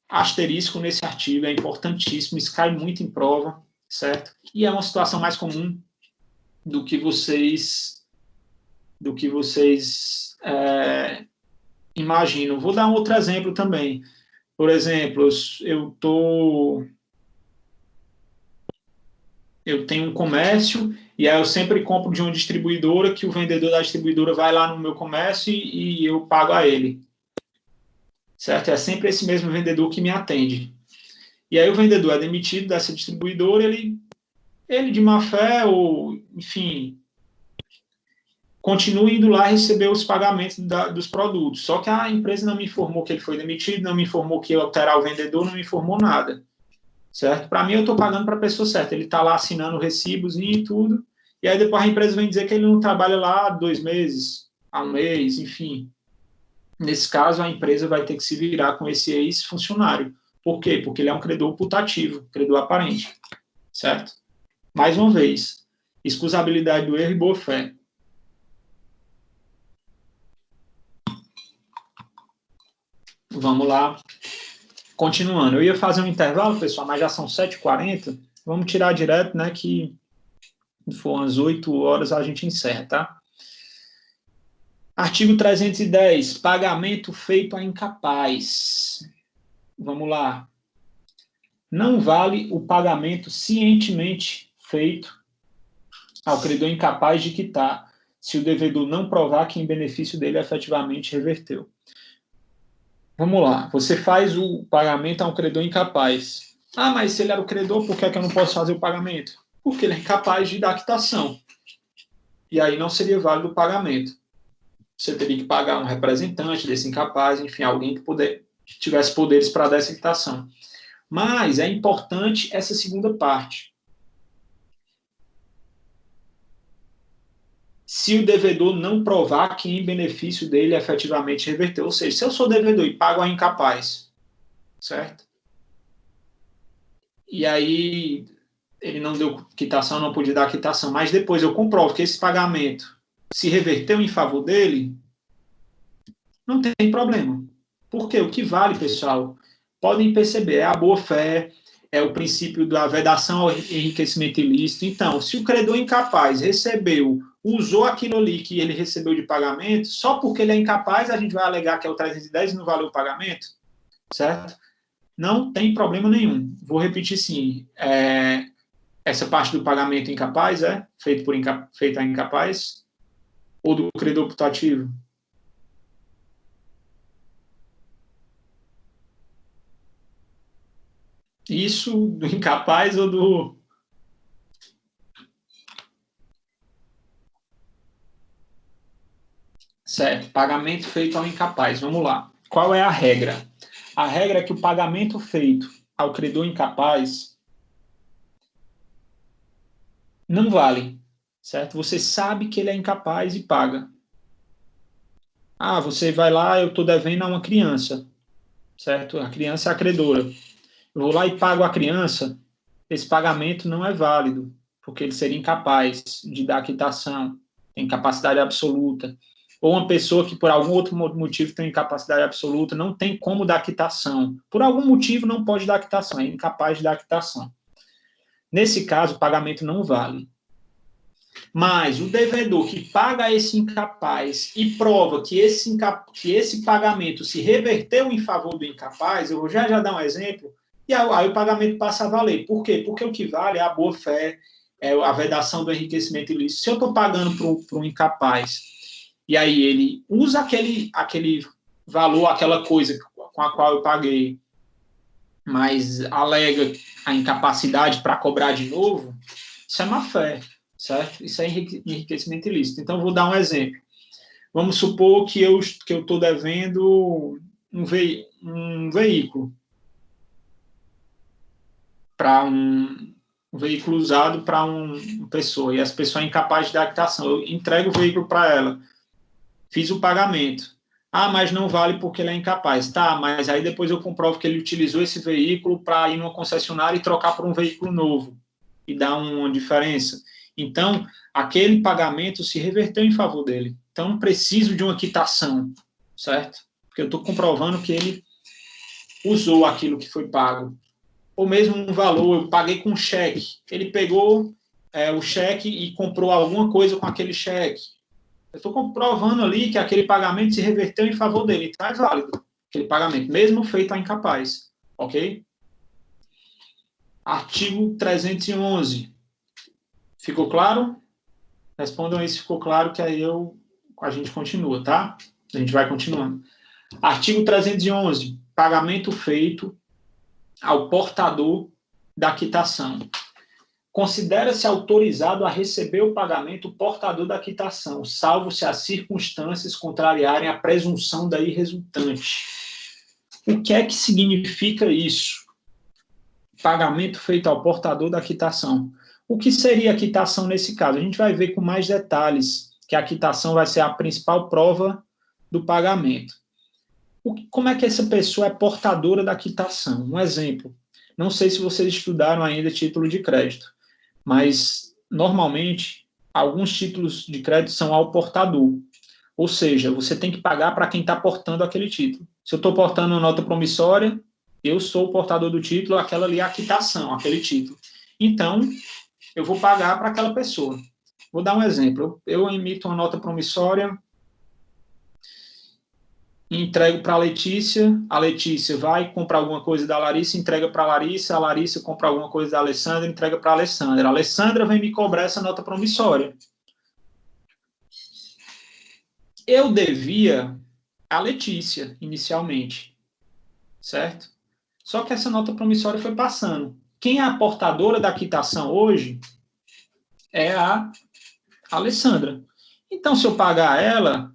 Speaker 1: Asterisco nesse artigo é importantíssimo, isso cai muito em prova, certo? E é uma situação mais comum do que vocês imaginam. Vou dar um outro exemplo também. Por exemplo, eu tenho um comércio e aí eu sempre compro de uma distribuidora, que o vendedor da distribuidora vai lá no meu comércio e eu pago a ele, certo? É sempre esse mesmo vendedor que me atende. E aí o vendedor é demitido dessa distribuidora, ele de má fé ou, enfim, continua indo lá receber os pagamentos dos produtos. Só que a empresa não me informou que ele foi demitido, não me informou que ia alterar o vendedor, não me informou nada, certo? Para mim, eu estou pagando para a pessoa certa. Ele está lá assinando recibos e tudo, e aí depois a empresa vem dizer que ele não trabalha lá há 2 meses, há 1 mês, enfim. Nesse caso, a empresa vai ter que se virar com esse ex-funcionário. Por quê? Porque ele é um credor putativo, credor aparente, certo? Mais uma vez, excusabilidade do erro e boa-fé. Vamos lá. Continuando. Eu ia fazer um intervalo, pessoal, mas já são 7h40. Vamos tirar direto, né, que for umas 8 horas a gente encerra, tá? Artigo 310, pagamento feito a incapaz. Vamos lá. Não vale o pagamento cientemente feito ao credor incapaz de quitar, se o devedor não provar que em benefício dele efetivamente reverteu. Vamos lá. Você faz o pagamento a um credor incapaz. Ah, mas se ele era o credor, por que é que eu não posso fazer o pagamento? Porque ele é incapaz de dar quitação. E aí não seria válido o pagamento. Você teria que pagar um representante desse incapaz, enfim, alguém que tivesse poderes para dar essa quitação. Mas é importante essa segunda parte. Se o devedor não provar que em benefício dele efetivamente reverteu. Ou seja, se eu sou devedor e pago a incapaz, certo? E aí ele não deu quitação, não podia dar quitação, mas depois eu comprovo que esse pagamento se reverteu em favor dele, não tem problema. Porque o que vale, pessoal, podem perceber, é a boa-fé, é o princípio da vedação ao enriquecimento ilícito. Então, se o credor incapaz usou aquilo ali que ele recebeu de pagamento, só porque ele é incapaz, a gente vai alegar que é o 310 e não valeu o pagamento, certo? Não tem problema nenhum. Vou repetir sim. Essa parte do pagamento incapaz feita a incapaz ou do credor putativo? Isso do incapaz ou do... Certo, pagamento feito ao incapaz. Vamos lá. Qual é a regra? A regra é que o pagamento feito ao credor incapaz não vale, certo? Você sabe que ele é incapaz e paga. Ah, você vai lá, eu estou devendo a uma criança, certo? A criança é a credora. Eu vou lá e pago a criança, esse pagamento não é válido, porque ele seria incapaz de dar quitação, tem incapacidade absoluta. Ou uma pessoa que por algum outro motivo tem incapacidade absoluta, não tem como dar quitação. Por algum motivo não pode dar quitação, é incapaz de dar quitação. Nesse caso, o pagamento não vale. Mas o devedor que paga esse incapaz e prova que esse pagamento se reverteu em favor do incapaz, eu vou já dar um exemplo, e aí o pagamento passa a valer. Por quê? Porque o que vale é a boa-fé, é a vedação do enriquecimento ilícito. Se eu estou pagando para um incapaz, e aí ele usa aquele valor, aquela coisa com a qual eu paguei, mas alega a incapacidade para cobrar de novo, isso é má-fé, certo? Isso é enriquecimento ilícito. Então, vou dar um exemplo. Vamos supor que eu estou devendo um veículo para um veículo usado para uma pessoa, e essa pessoa é incapaz de dar quitação. Eu entrego o veículo para ela, fiz o pagamento. Ah, mas não vale porque ele é incapaz. Tá, mas aí depois eu comprovo que ele utilizou esse veículo para ir numa concessionária e trocar por um veículo novo. E dar uma diferença. Então, aquele pagamento se reverteu em favor dele. Então, não preciso de uma quitação, certo? Porque eu estou comprovando que ele usou aquilo que foi pago. Ou mesmo um valor, eu paguei com cheque. Ele pegou o cheque e comprou alguma coisa com aquele cheque. Eu estou comprovando ali que aquele pagamento se reverteu em favor dele. Então é válido aquele pagamento, mesmo feito a incapaz. Ok? Artigo 311. Ficou claro? Respondam aí se ficou claro, que aí a gente continua, tá? A gente vai continuando. Artigo 311. Pagamento feito ao portador da quitação. Considera-se autorizado a receber o pagamento o portador da quitação, salvo se as circunstâncias contrariarem a presunção daí resultante. O que é que significa isso? Pagamento feito ao portador da quitação. O que seria a quitação nesse caso? A gente vai ver com mais detalhes que a quitação vai ser a principal prova do pagamento. Como é que essa pessoa é portadora da quitação? Um exemplo. Não sei se vocês estudaram ainda título de crédito, mas, normalmente, alguns títulos de crédito são ao portador. Ou seja, você tem que pagar para quem está portando aquele título. Se eu estou portando uma nota promissória, eu sou o portador do título, aquela ali é a quitação, aquele título. Então, eu vou pagar para aquela pessoa. Vou dar um exemplo. Eu emito uma nota promissória, entrego para a Letícia vai comprar alguma coisa da Larissa, entrega para a Larissa compra alguma coisa da Alessandra, entrega para a Alessandra vem me cobrar essa nota promissória. Eu devia a Letícia, inicialmente, certo? Só que essa nota promissória foi passando. Quem é a portadora da quitação hoje é a Alessandra. Então, se eu pagar ela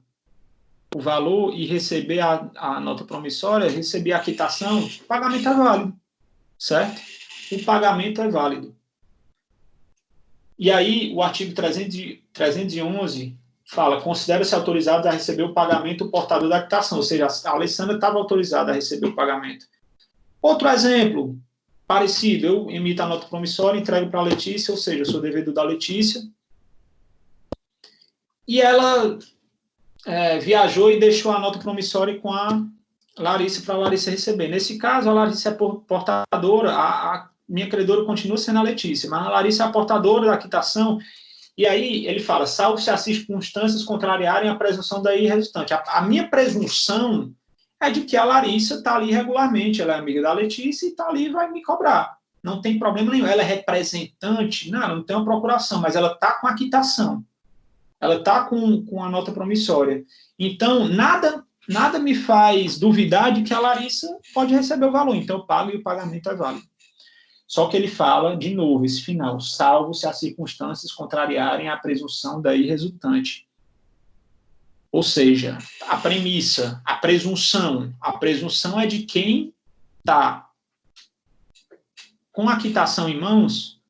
Speaker 1: o valor e receber a nota promissória, receber a quitação, o pagamento é válido, certo? O pagamento é válido. E aí, o artigo 311 fala, considera-se autorizado a receber o pagamento o portador da quitação, ou seja, a Alessandra estava autorizada a receber o pagamento. Outro exemplo, parecido, eu emito a nota promissória, entrego para a Letícia, ou seja, eu sou devedor da Letícia, e ela viajou e deixou a nota promissória com a Larissa para a Larissa receber. Nesse caso, a Larissa é portadora, a minha credora continua sendo a Letícia, mas a Larissa é a portadora da quitação, e aí ele fala, salvo se as circunstâncias contrariarem a presunção daí resultante. A minha presunção é de que a Larissa está ali regularmente, ela é amiga da Letícia e está ali e vai me cobrar. Não tem problema nenhum. Ela é representante? Não tem uma procuração, mas ela está com a quitação. Ela está com a nota promissória. Então, nada me faz duvidar de que a Larissa pode receber o valor. Então, eu pago e o pagamento é válido. Só que ele fala, de novo, esse final, salvo se as circunstâncias contrariarem a presunção daí resultante. Ou seja, a premissa, a presunção é de quem está com a quitação em mãos,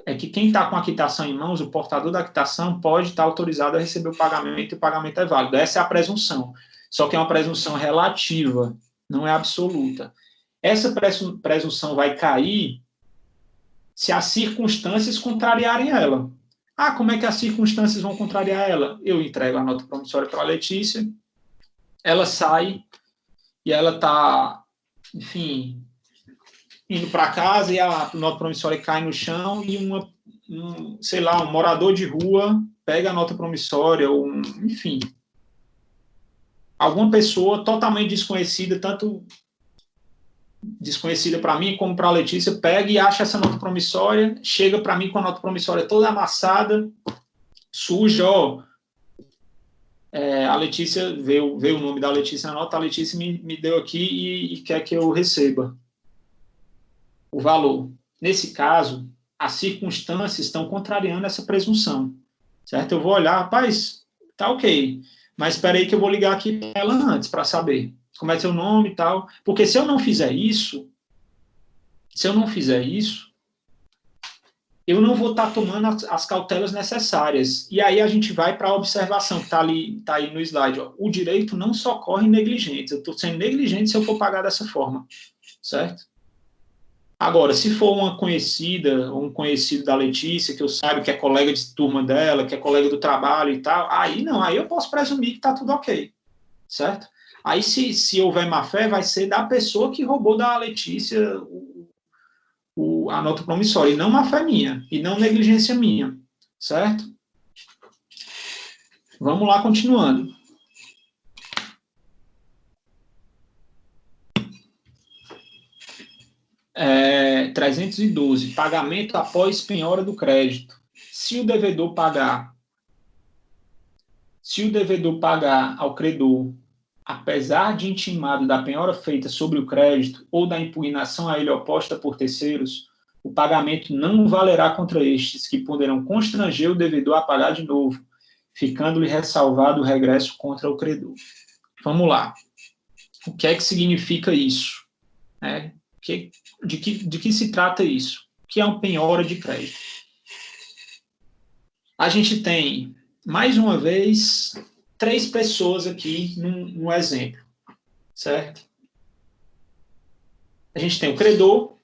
Speaker 1: é que quem está com a quitação em mãos, o portador da quitação, pode estar autorizado a receber o pagamento e o pagamento é válido. Essa é a presunção. Só que é uma presunção relativa, não é absoluta. Essa presunção vai cair se as circunstâncias contrariarem ela. Ah, como é que as circunstâncias vão contrariar ela? Eu entrego a nota promissória para a Letícia, ela sai e ela está, enfim, indo para casa e a nota promissória cai no chão e um morador de rua pega a nota promissória, ou enfim, alguma pessoa totalmente desconhecida, tanto desconhecida para mim como para a Letícia, pega e acha essa nota promissória, chega para mim com a nota promissória toda amassada, suja, a Letícia, veio o nome da Letícia na nota, a Letícia me deu aqui e quer que eu receba o valor. Nesse caso, as circunstâncias estão contrariando essa presunção, certo? Eu vou olhar, rapaz, tá ok, mas espera aí que eu vou ligar aqui para ela antes para saber como é seu nome e tal, porque se eu não fizer isso, eu não vou estar tomando as cautelas necessárias. E aí a gente vai para a observação que está aí no slide. Ó. O direito não socorre negligentes. Eu estou sendo negligente se eu for pagar dessa forma, certo? Agora, se for uma conhecida ou um conhecido da Letícia, que eu saiba que é colega de turma dela, que é colega do trabalho e tal, aí não, aí eu posso presumir que está tudo ok, certo? Aí, se houver má-fé, vai ser da pessoa que roubou da Letícia a nota promissória, e não má-fé minha, e não negligência minha, certo? Vamos lá, continuando. É, 312, pagamento após penhora do crédito. Se o devedor pagar ao credor, apesar de intimado da penhora feita sobre o crédito ou da impugnação a ele oposta por terceiros, o pagamento não valerá contra estes, que poderão constranger o devedor a pagar de novo, ficando-lhe ressalvado o regresso contra o credor. Vamos lá. O que é que significa isso? De que se trata isso? O que é uma penhora de crédito? A gente tem, mais uma vez, 3 pessoas aqui no exemplo, certo? A gente tem o credor,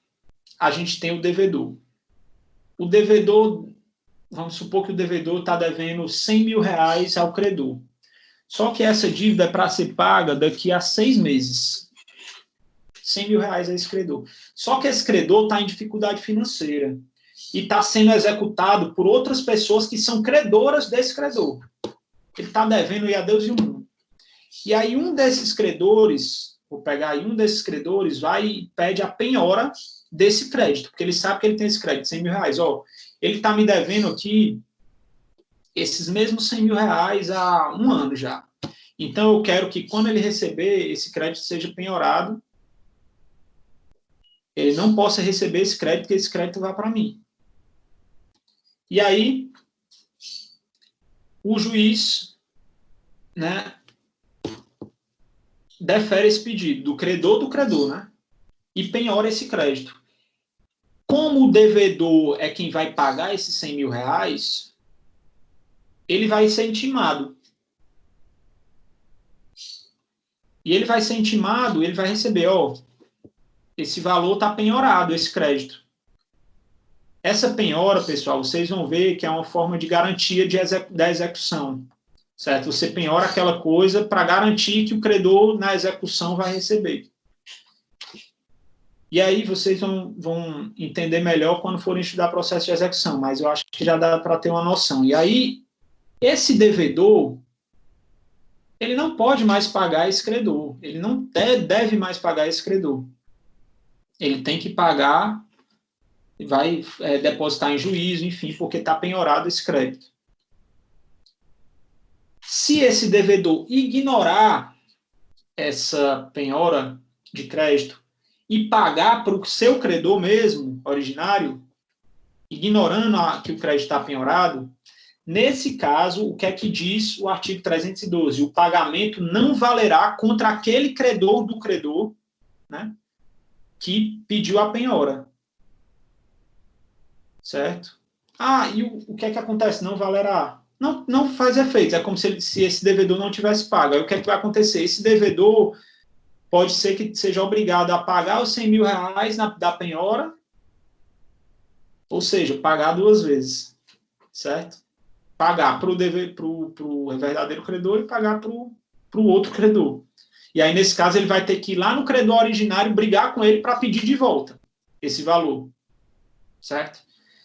Speaker 1: a gente tem o devedor. O devedor, vamos supor que o devedor está devendo 100 mil reais ao credor. Só que essa dívida é para ser paga daqui a 6 meses. 100 mil reais a esse credor. Só que esse credor está em dificuldade financeira e está sendo executado por outras pessoas que são credoras desse credor. Ele está devendo e a Deus e o mundo. E aí um desses credores, vou pegar aí, um desses credores vai e pede a penhora desse crédito, porque ele sabe que ele tem esse crédito, 100 mil reais. Ó, ele está me devendo aqui esses mesmos 100 mil reais há um ano já. Então eu quero que quando ele receber esse crédito seja penhorado, ele não possa receber esse crédito, que esse crédito vá para mim. E aí, o juiz, né, defere esse pedido do credor, né, e penhora esse crédito. Como o devedor é quem vai pagar esses 100 mil reais, ele vai ser intimado. E ele vai ser intimado, ele vai receber, ó, esse valor está penhorado, esse crédito. Essa penhora, pessoal, vocês vão ver que é uma forma de garantia da execução, certo? Você penhora aquela coisa para garantir que o credor, na execução, vai receber. E aí vocês vão entender melhor quando forem estudar processo de execução, mas eu acho que já dá para ter uma noção. E aí, esse devedor, ele não pode mais pagar esse credor, ele não deve mais pagar esse credor. Ele tem que pagar, vai depositar em juízo, enfim, porque está penhorado esse crédito. Se esse devedor ignorar essa penhora de crédito e pagar para o seu credor mesmo, originário, ignorando que o crédito está penhorado, nesse caso, o que é que diz o artigo 312? O pagamento não valerá contra aquele credor do credor, né, que pediu a penhora. Certo? Ah, e o que é que acontece? Não valerá. Não faz efeito. É como se esse devedor não tivesse pago. Aí o que é que vai acontecer? Esse devedor pode ser que seja obrigado a pagar os 100 mil reais da penhora, ou seja, pagar 2 vezes. Certo? Pagar para o verdadeiro credor e pagar para o outro credor. E aí, nesse caso, ele vai ter que ir lá no credor originário brigar com ele para pedir de volta esse valor. Certo?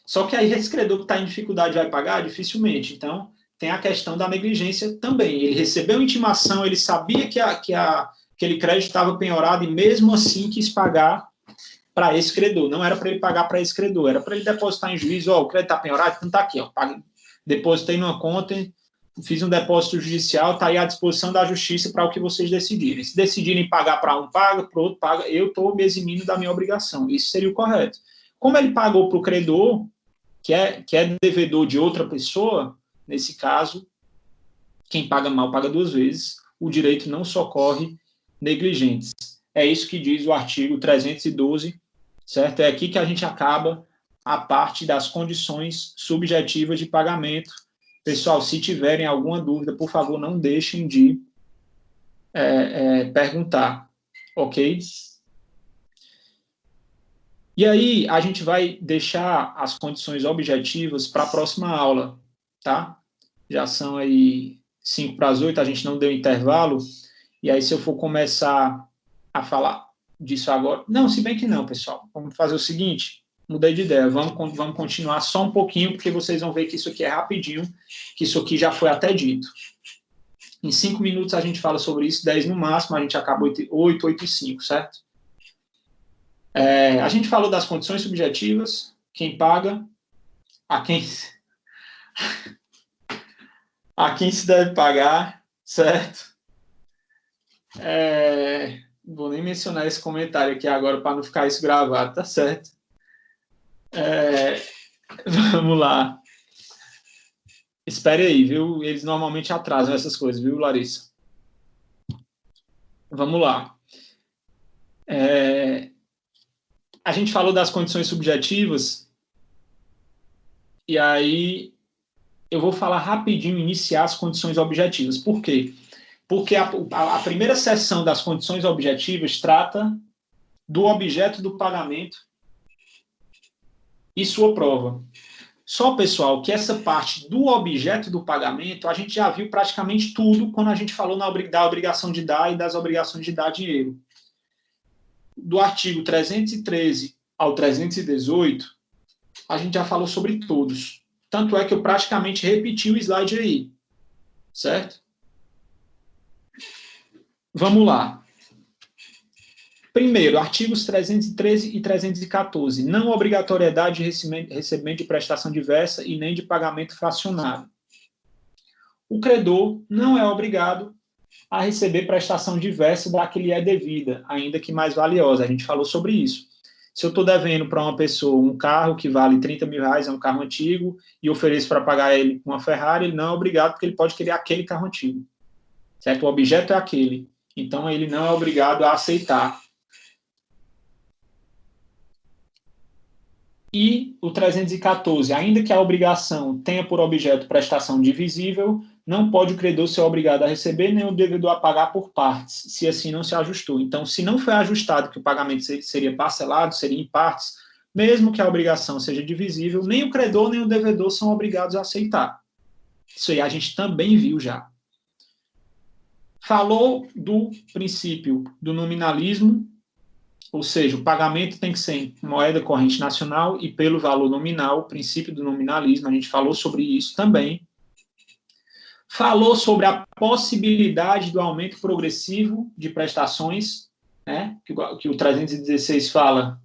Speaker 1: Só que aí esse credor que está em dificuldade vai pagar? Dificilmente. Então, tem a questão da negligência também. Ele recebeu intimação, ele sabia que aquele crédito estava penhorado e mesmo assim quis pagar para esse credor. Não era para ele pagar para esse credor, era para ele depositar em juízo. Ó, o crédito está penhorado? Então está aqui. Ó, depositei numa conta, fiz um depósito judicial, está aí à disposição da justiça para o que vocês decidirem. Se decidirem pagar para um, paga, para o outro, paga. Eu estou me eximindo da minha obrigação. Isso seria o correto. Como ele pagou para o credor, que é devedor de outra pessoa, nesse caso, quem paga mal paga 2 vezes, o direito não socorre negligentes. É isso que diz o artigo 312, certo? É aqui que a gente acaba a parte das condições subjetivas de pagamento. Pessoal, se tiverem alguma dúvida, por favor, não deixem de perguntar, ok? E aí, a gente vai deixar as condições objetivas para a próxima aula, tá? Já são aí 7:55, a gente não deu intervalo, e aí se eu for começar a falar disso agora... Não, se bem que não, pessoal. Vamos fazer o seguinte, mudei de ideia, vamos continuar só um pouquinho, porque vocês vão ver que isso aqui é rapidinho, que isso aqui já foi até dito. Em 5 minutos a gente fala sobre isso, 10 no máximo, a gente acaba 8 e 5, certo? A gente falou das condições subjetivas, quem paga, a quem se deve pagar, certo? Não vou nem mencionar esse comentário aqui agora para não ficar isso gravado, tá certo? Vamos lá. Espere aí, viu? Eles normalmente atrasam essas coisas, viu, Larissa? Vamos lá. A gente falou das condições subjetivas, e aí eu vou falar rapidinho, iniciar as condições objetivas. Por quê? Porque a primeira seção das condições objetivas trata do objeto do pagamento e sua prova. Só, pessoal, que essa parte do objeto do pagamento, a gente já viu praticamente tudo quando a gente falou da obrigação de dar e das obrigações de dar dinheiro. Do artigo 313 ao 318, a gente já falou sobre todos. Tanto é que eu praticamente repeti o slide aí, certo? Vamos lá. Primeiro, artigos 313 e 314. Não obrigatoriedade de recebimento de prestação diversa e nem de pagamento fracionado. O credor não é obrigado a receber prestação diversa da que lhe é devida, ainda que mais valiosa. A gente falou sobre isso. Se eu estou devendo para uma pessoa um carro que vale 30 mil reais, é um carro antigo, e ofereço para pagar ele com uma Ferrari, ele não é obrigado, porque ele pode querer aquele carro antigo. Certo? O objeto é aquele. Então, ele não é obrigado a aceitar. E o 314, ainda que a obrigação tenha por objeto prestação divisível, não pode o credor ser obrigado a receber, nem o devedor a pagar por partes, se assim não se ajustou. Então, se não foi ajustado que o pagamento seria parcelado, seria em partes, mesmo que a obrigação seja divisível, nem o credor nem o devedor são obrigados a aceitar. Isso aí a gente também viu já. Falou do princípio do nominalismo, ou seja, o pagamento tem que ser em moeda corrente nacional e pelo valor nominal, o princípio do nominalismo, a gente falou sobre isso também. Falou sobre a possibilidade do aumento progressivo de prestações, né, que o 316 fala,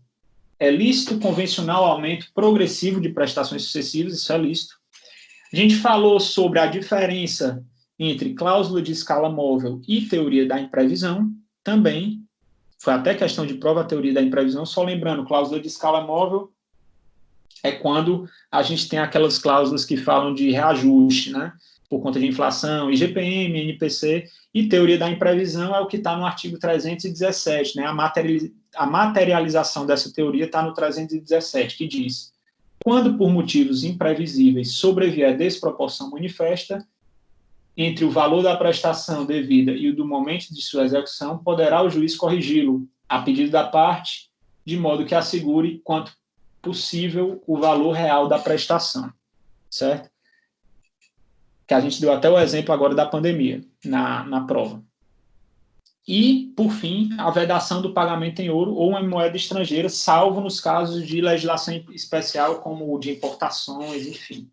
Speaker 1: é lícito convencional aumento progressivo de prestações sucessivas, isso é lícito. A gente falou sobre a diferença entre cláusula de escala móvel e teoria da imprevisão, também. Foi até questão de prova a teoria da imprevisão, só lembrando, cláusula de escala móvel é quando a gente tem aquelas cláusulas que falam de reajuste, né, por conta de inflação, IGPM, NPC, e teoria da imprevisão é o que está no artigo 317, né, a materialização dessa teoria está no 317, que diz, quando por motivos imprevisíveis sobrevier desproporção manifesta, entre o valor da prestação devida e o do momento de sua execução, poderá o juiz corrigi-lo, a pedido da parte, de modo que assegure, quanto possível, o valor real da prestação, certo? Que a gente deu até o exemplo agora da pandemia, na prova. E, por fim, a vedação do pagamento em ouro ou em moeda estrangeira, salvo nos casos de legislação especial, como o de importações, enfim.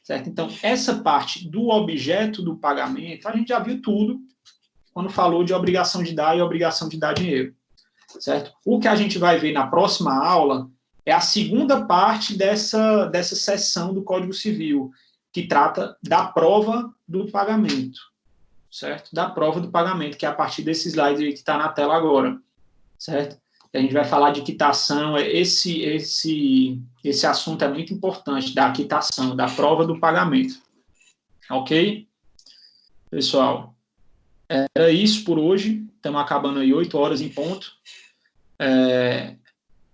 Speaker 1: Certo? Então, essa parte do objeto do pagamento, a gente já viu tudo quando falou de obrigação de dar e obrigação de dar dinheiro. Certo? O que a gente vai ver na próxima aula é a segunda parte dessa seção do Código Civil, que trata da prova do pagamento. Certo? Da prova do pagamento, que é a partir desse slide aí que está na tela agora. Certo? A gente vai falar de quitação, esse assunto é muito importante, da quitação, da prova do pagamento. Ok? Pessoal, era isso por hoje, estamos acabando aí 8 horas em ponto.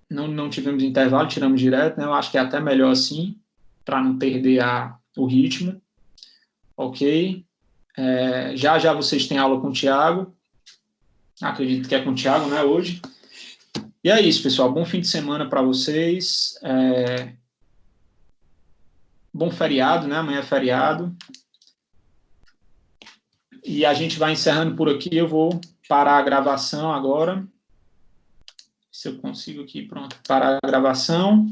Speaker 1: não tivemos intervalo, tiramos direto, né? Eu acho que é até melhor assim, para não perder o ritmo. Ok? Já vocês têm aula com o Thiago. Acredito que é com o Thiago, né, hoje. E é isso, pessoal. Bom fim de semana para vocês. Bom feriado, né? Amanhã é feriado. E a gente vai encerrando por aqui. Eu vou parar a gravação agora. Se eu consigo aqui, pronto. Parar a gravação.